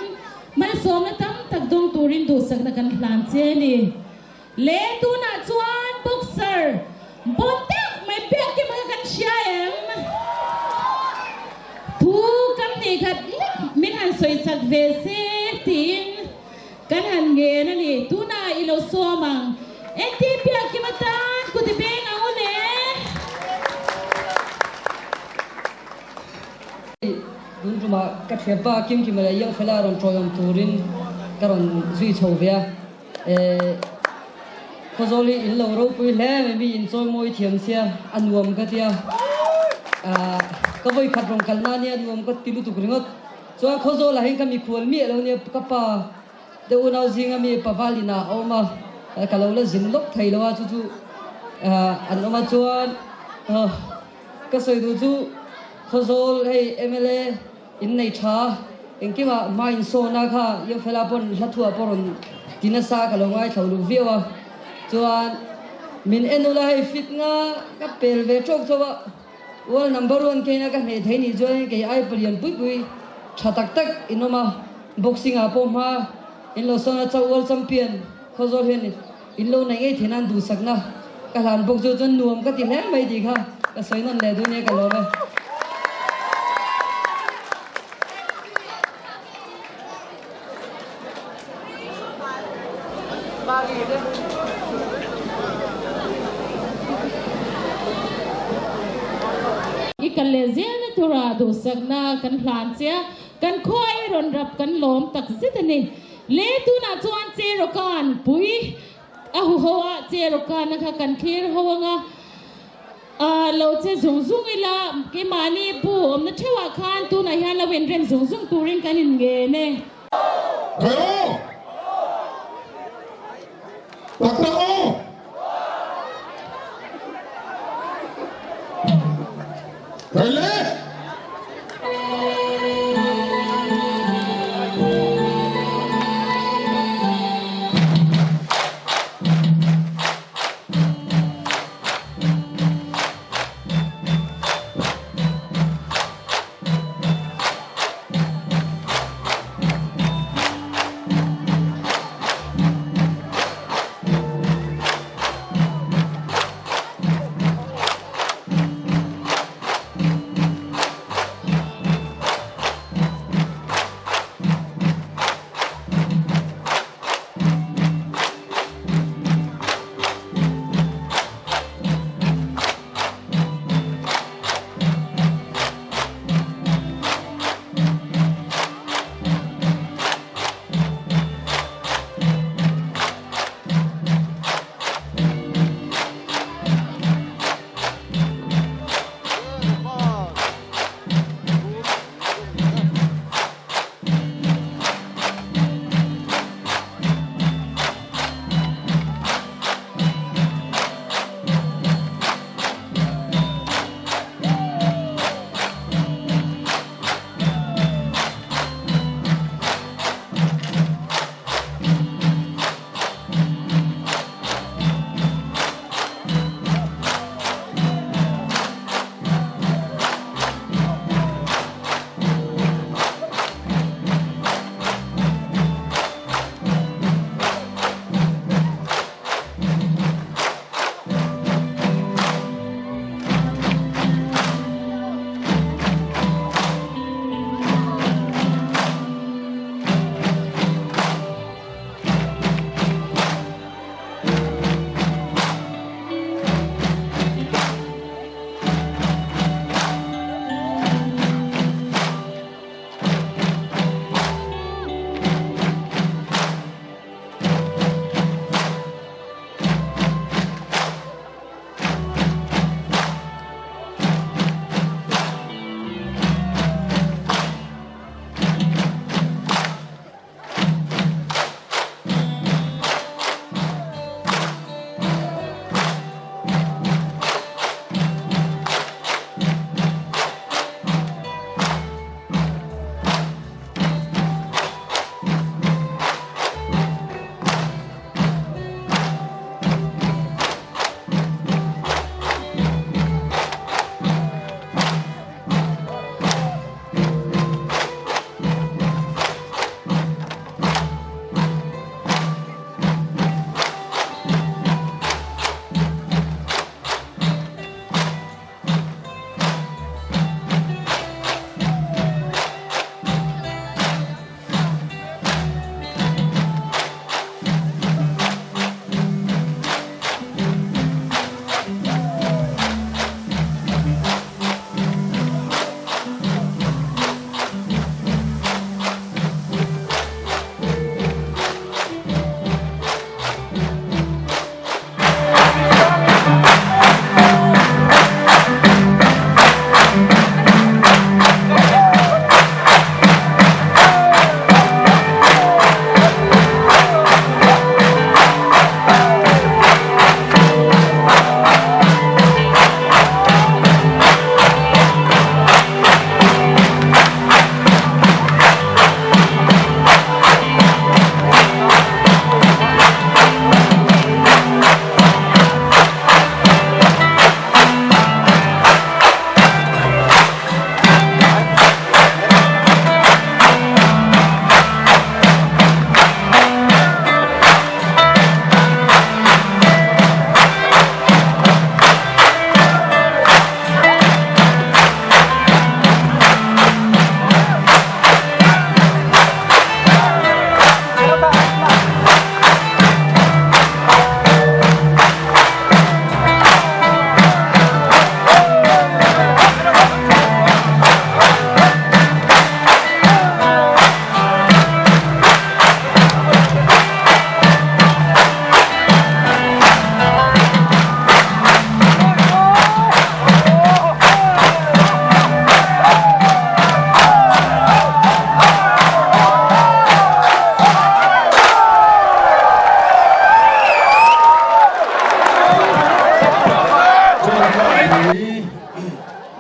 mal som na tam tak dong turin do sak na kan hlan che ni le tu na chuan boxer bonta mai pe ke ma kan shiam tu kam ni khat min han soi sak ve se tin kan han ge na ni tu na ilo somang enti pe ke ma tan ku ti be nga ole dun ruma ka thepa kim kim la yang phela ron troyom turin karon zui chovia khozoli in lo ro pui le me bi in choi moi thiam sia anuam ka tia ka voi khat rong kalna ni anuam ka tilu tu kringot so khozola hin ka mi khol mi lo ni ka pa de unau zinga mi pavalina oma ka lo la zin lok thai lo chu chu an oma chuan ka soi du chu khozol hey MLA in nei tha engkima main so na kha yo phela pon lathua poron tinasa ka longai tholu viwa chuan min enula hai fit nga ka pel ve chok chowa wal number 1 ke na ka nei thai ni join ke ai palian pui pui thatak tak inoma boxing a pom ha in lo so na cha world champion khozol hen in lo nei ei thenan du sakna ka lan bok jo jon nuam ka ti le mai di kha ka soinon le du ne ka lo me ikalle zel tura do sakna kan hlan sia kan khoi ron rap kan lom tak zitani le tu na chuan che rokan pui a hu hawa che rokan kha kan khir hawanga lo che zung zung ila ke mani pu om na thewa khan tu na hian la wen rem zung zung turin kan in nge ne Rồi lên.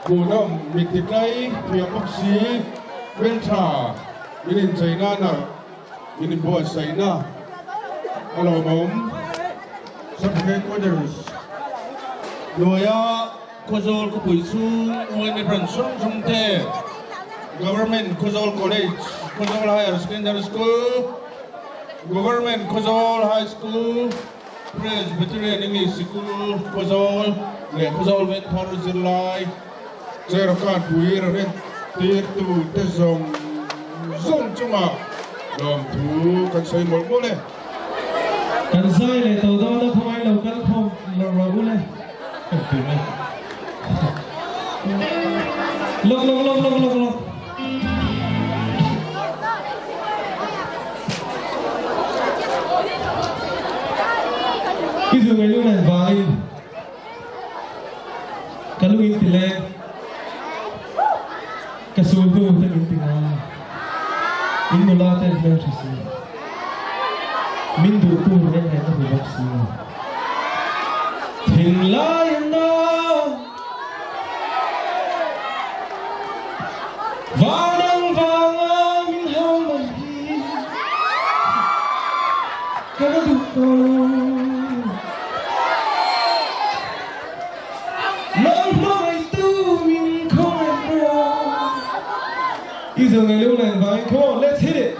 กูน้องมีติดไรเพียงพักสีเว้นชาวินิจใจหน้าหนักวินิจบัวใส่หน้าฮัลโหลผมสับเพกว่าจะโดยKozol Kupuisu when the Branson Sumte Government Kozol College Kozol Higher Secondary School Government Kozol High School Presbyterian English School Kozol le Kozol Vet Harzilai Zerakat Buir Vet Tirtu Tezong Zong Chuma Lungphun kan sai mol mole kan sai le tàu đó nó không ai đâu kan không lâu le lộc cái giờ ngày lúc này vài cái lúc in tiền cái số thu thêm in tiền in một lot thêm thêm chút xíu mình đủ tu nên ngày nó bị bóc xíu thình lại vang vang hông mà đi cái đó được rồi nắng mai tu mình không em đâu bây giờ ngày lúc này vang come on let's hit it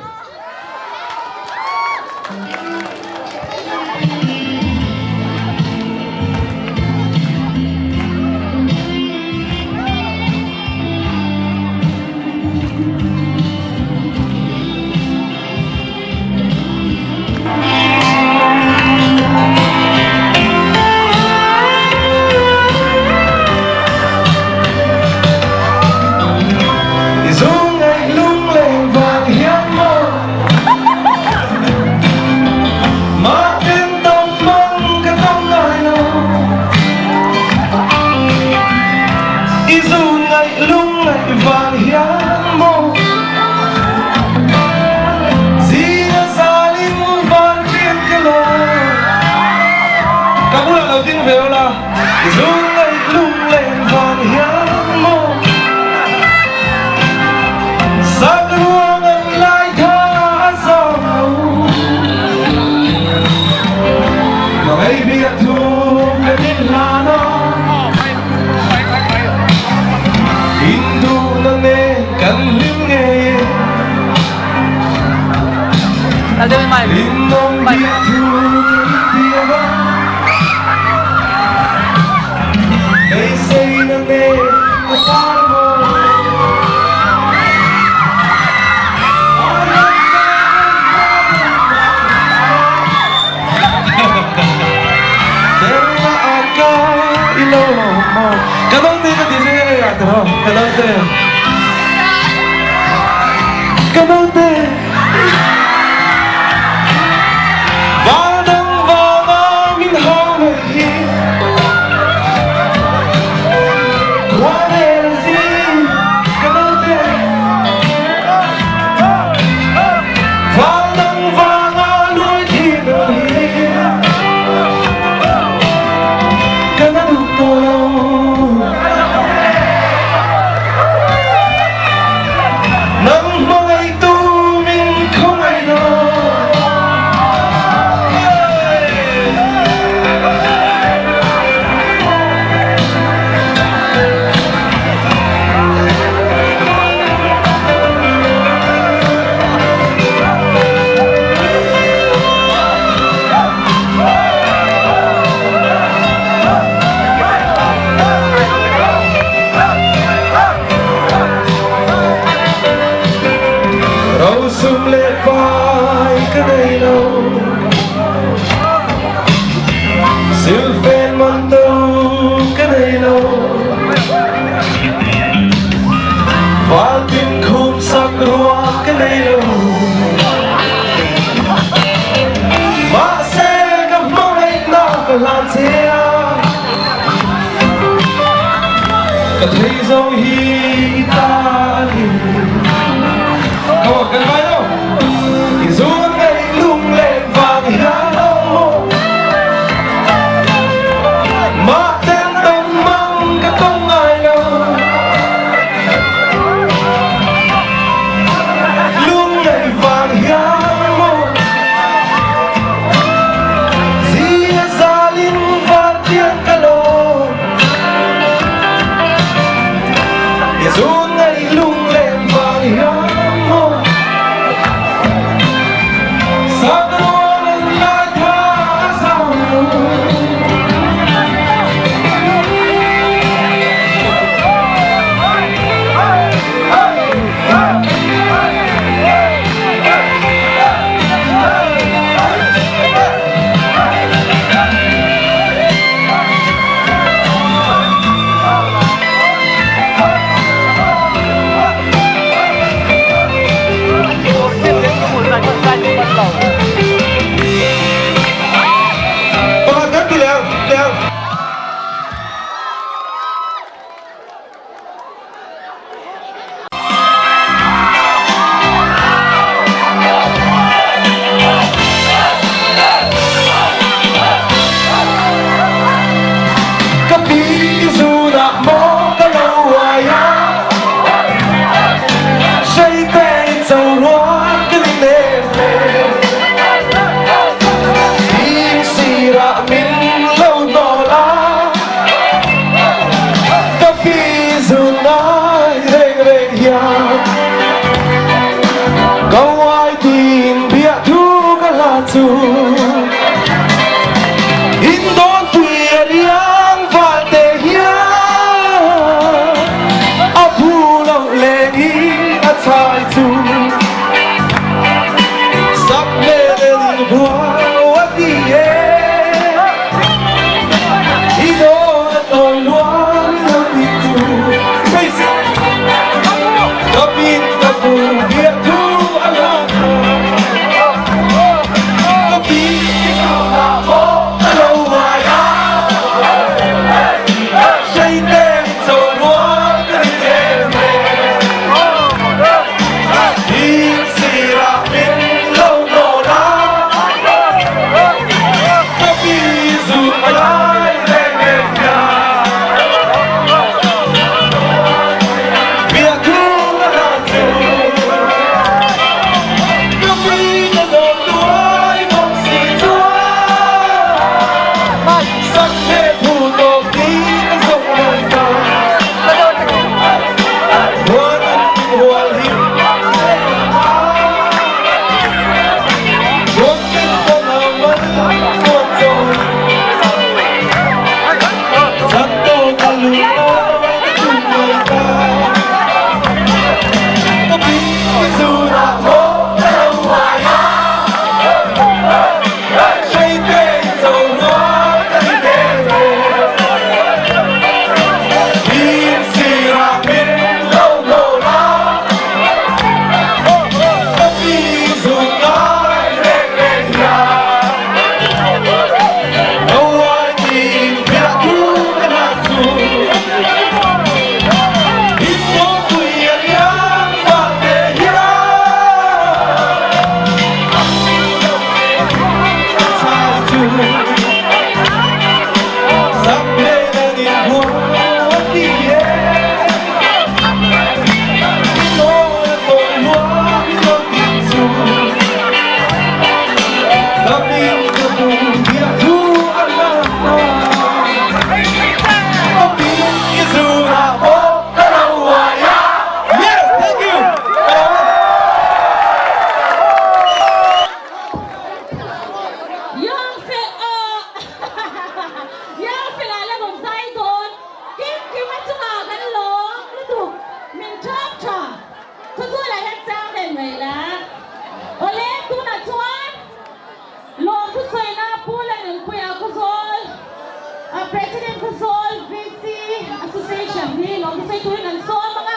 ฉันนี่ลองใส่ตัวนั้นซ้อมมั้งอ่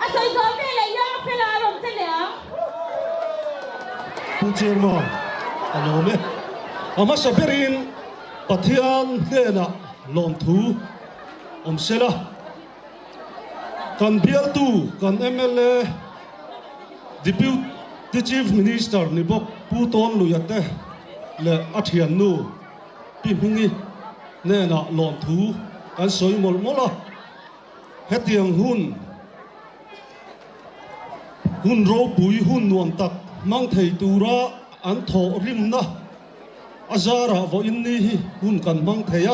ะใส่ซ้อมนี่เลยยากเวลาลงเสร็จแล้วผู้เชี่ยวชาญอันนู้นเนี่ยอามาสับเปรินปัทยานเนี่ยนะลมทูเสละกันเบียร์ตูกัน MLA Deputy Chief Minister นี่บอกผู้ต้นลุยเตะและอาเทียนนูพิมพ์งี้เนี่ยนะลมทูกันสวยหมดละเฮตียงหุ่นโรบุยหุ่นนวลตักมังเทตูระอันโถริมนะอาจาระวอินนี่หุ่นกันมังเทีย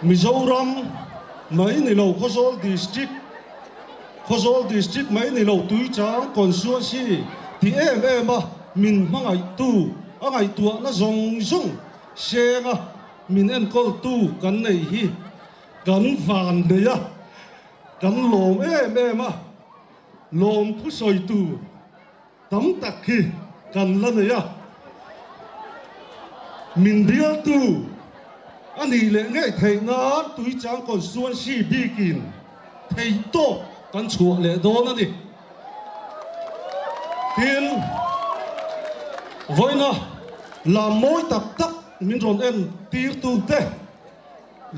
มิโซรัมไม่ในเราโคโซลดิสตริกไม่ในเราตุยจางคอนซัวซีที่มามินมังไอตูไอตัวน่ะจงเชงะมินเอ็นกอลตูกันในฮีกันฟันเดียกันลมมาลมผู้สอยตูตั้มตักฮีกันละเนี่ยมินเดียตูอันนี้เลยไงไทยนาตุยจางคนส่วนชีบีกินไทยโตกันชัวเลยโดนนั่นดิทินไว้นะลามอยตักมินรอนเอ็นตีร์ตูเต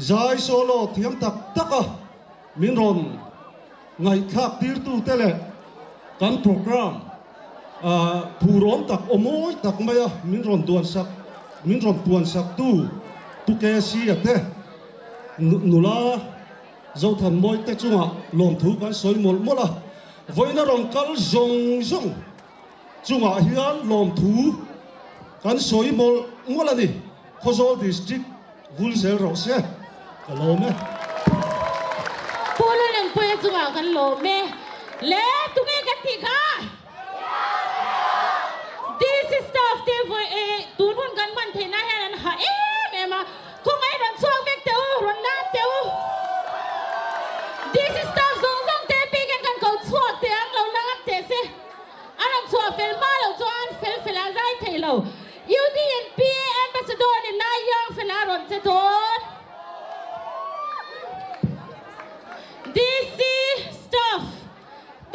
ใจโซโลเทียมตักมินรอนไงทักตีร์ตูเตเลยกันโปรแกรมผู้ร้อนตักอมอยตักไม่มินรอนดวนสักตุเกสีเตนุลาเจ้าทำมอยเตจุงะลมทุกันสวยหมดละไว้นะรองกัลจงจุงะเฮียนลมทุกันสวยหมดละนี่โคโซดิสตริกวุลเซลเราเสียกันลมไหมพูดเรื่องเพื่อนจุงะกันลมไหมเล่ตุเกกันที่ข้าThis is stuff they were tu nun kan man the na han ha ma kung ai ran suang mek teu ran na teu This is stuff zong te pi kan ko chuak te ang lo na te se anam chuak fel ma lo chuan fel a zai thei lo UDNP ambassador ni na yang fel a ron se ton This is stuff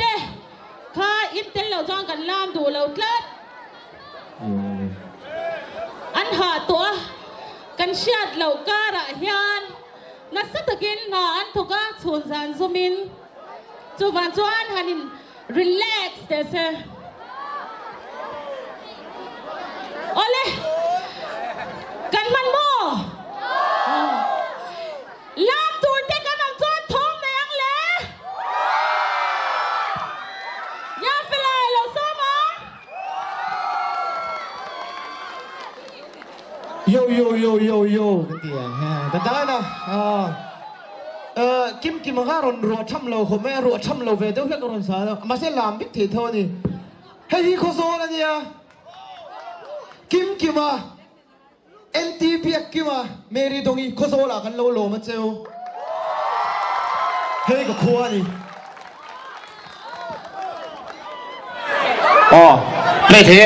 te kha intel lo chuan kan lam du lo tlatอันหาตัวกันเชียดเหล่าการะเฮียนนักสตกินงานทุกข์ชวนจานซุมินจูวันจวนฮันินรีแลกซ์เดซโอเลกันมันโมลามตูนเด็กกันน้ำจวนท้องในอังเลยาเฟลายเราซ้อมโยกันเตียงฮะแต่ได้นะกิมมาการรัวช่ำเราผมไม่รัวช่ำเราเวเดอร์เพื่อนรันสามาเส้นลามบิ๊กทีเท่านี้ให้ที่โคโซนะเนี่ยกิมมาNTP กิมมาเมรีตรงนี้โคโซล่ะกันโลมาเจ้าเฮ้ยก็คัวนี่อ๋อไม่ที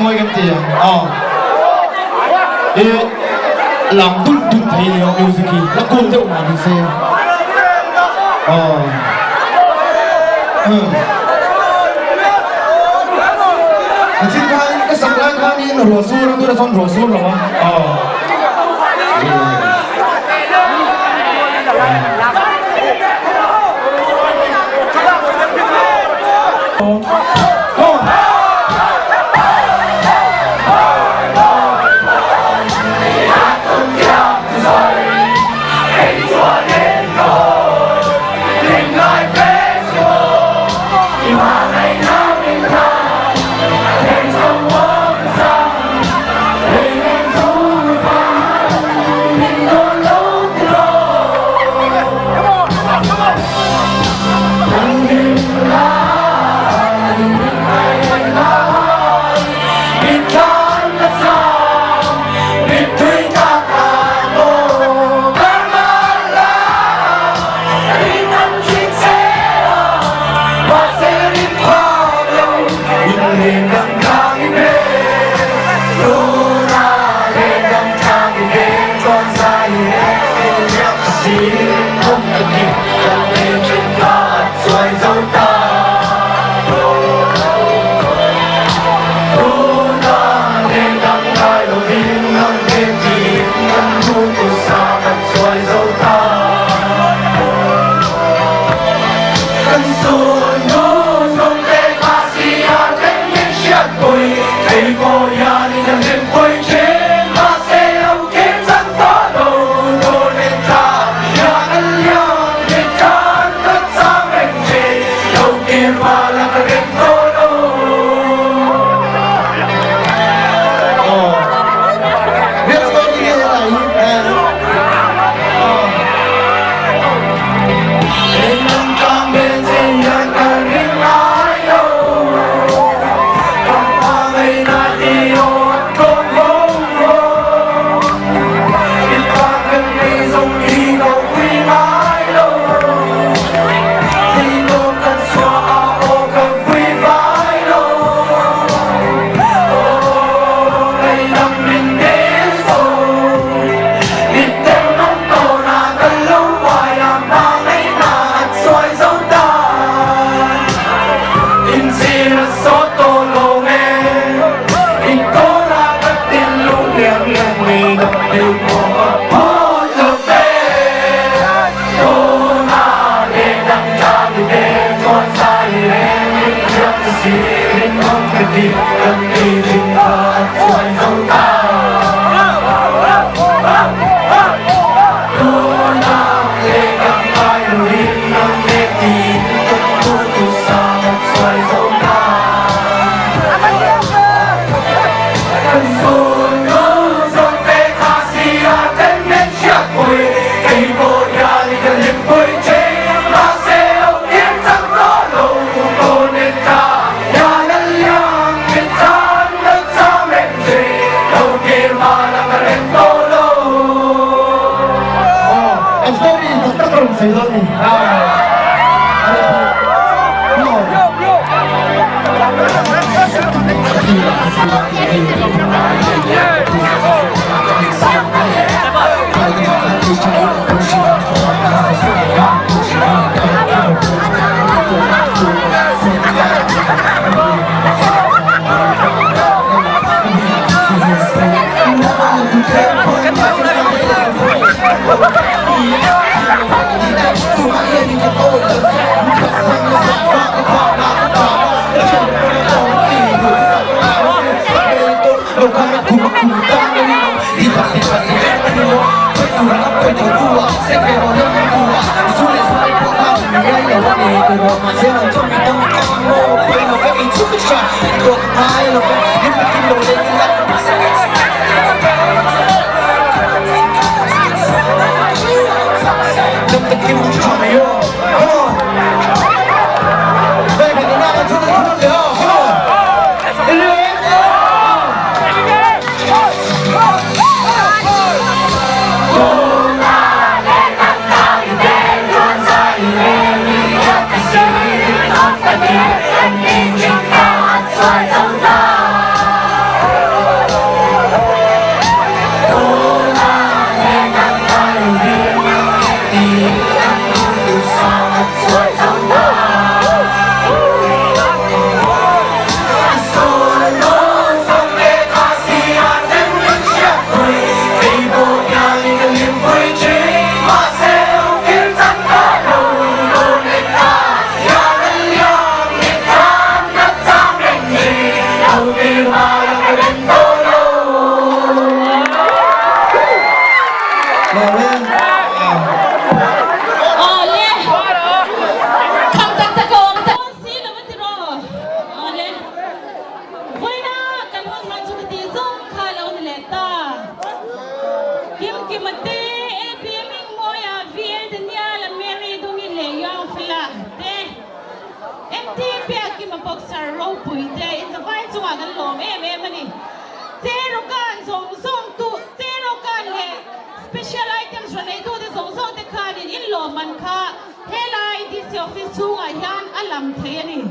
môi cái tiền làm đút thấy nó yêu gì kỳ nó côn theo mà đi xem chính cái sắm lan khang đi là rùa xu nó là son rùa xu rồi Hãy subscribe cho kênh Ghiền Mì Gõ để không bỏ lỡ ปุ๋ยเจอินสบายจังหวะกันหลอมมันนี่เจโรกันส่งตุเจโรกันเฮ special items วันนี้ตัวที่ส่งแต่ขาดอินหลอมมันค่ะเฮลัยดิสออฟฟิศช่วงยันอัลลัมเทียนี่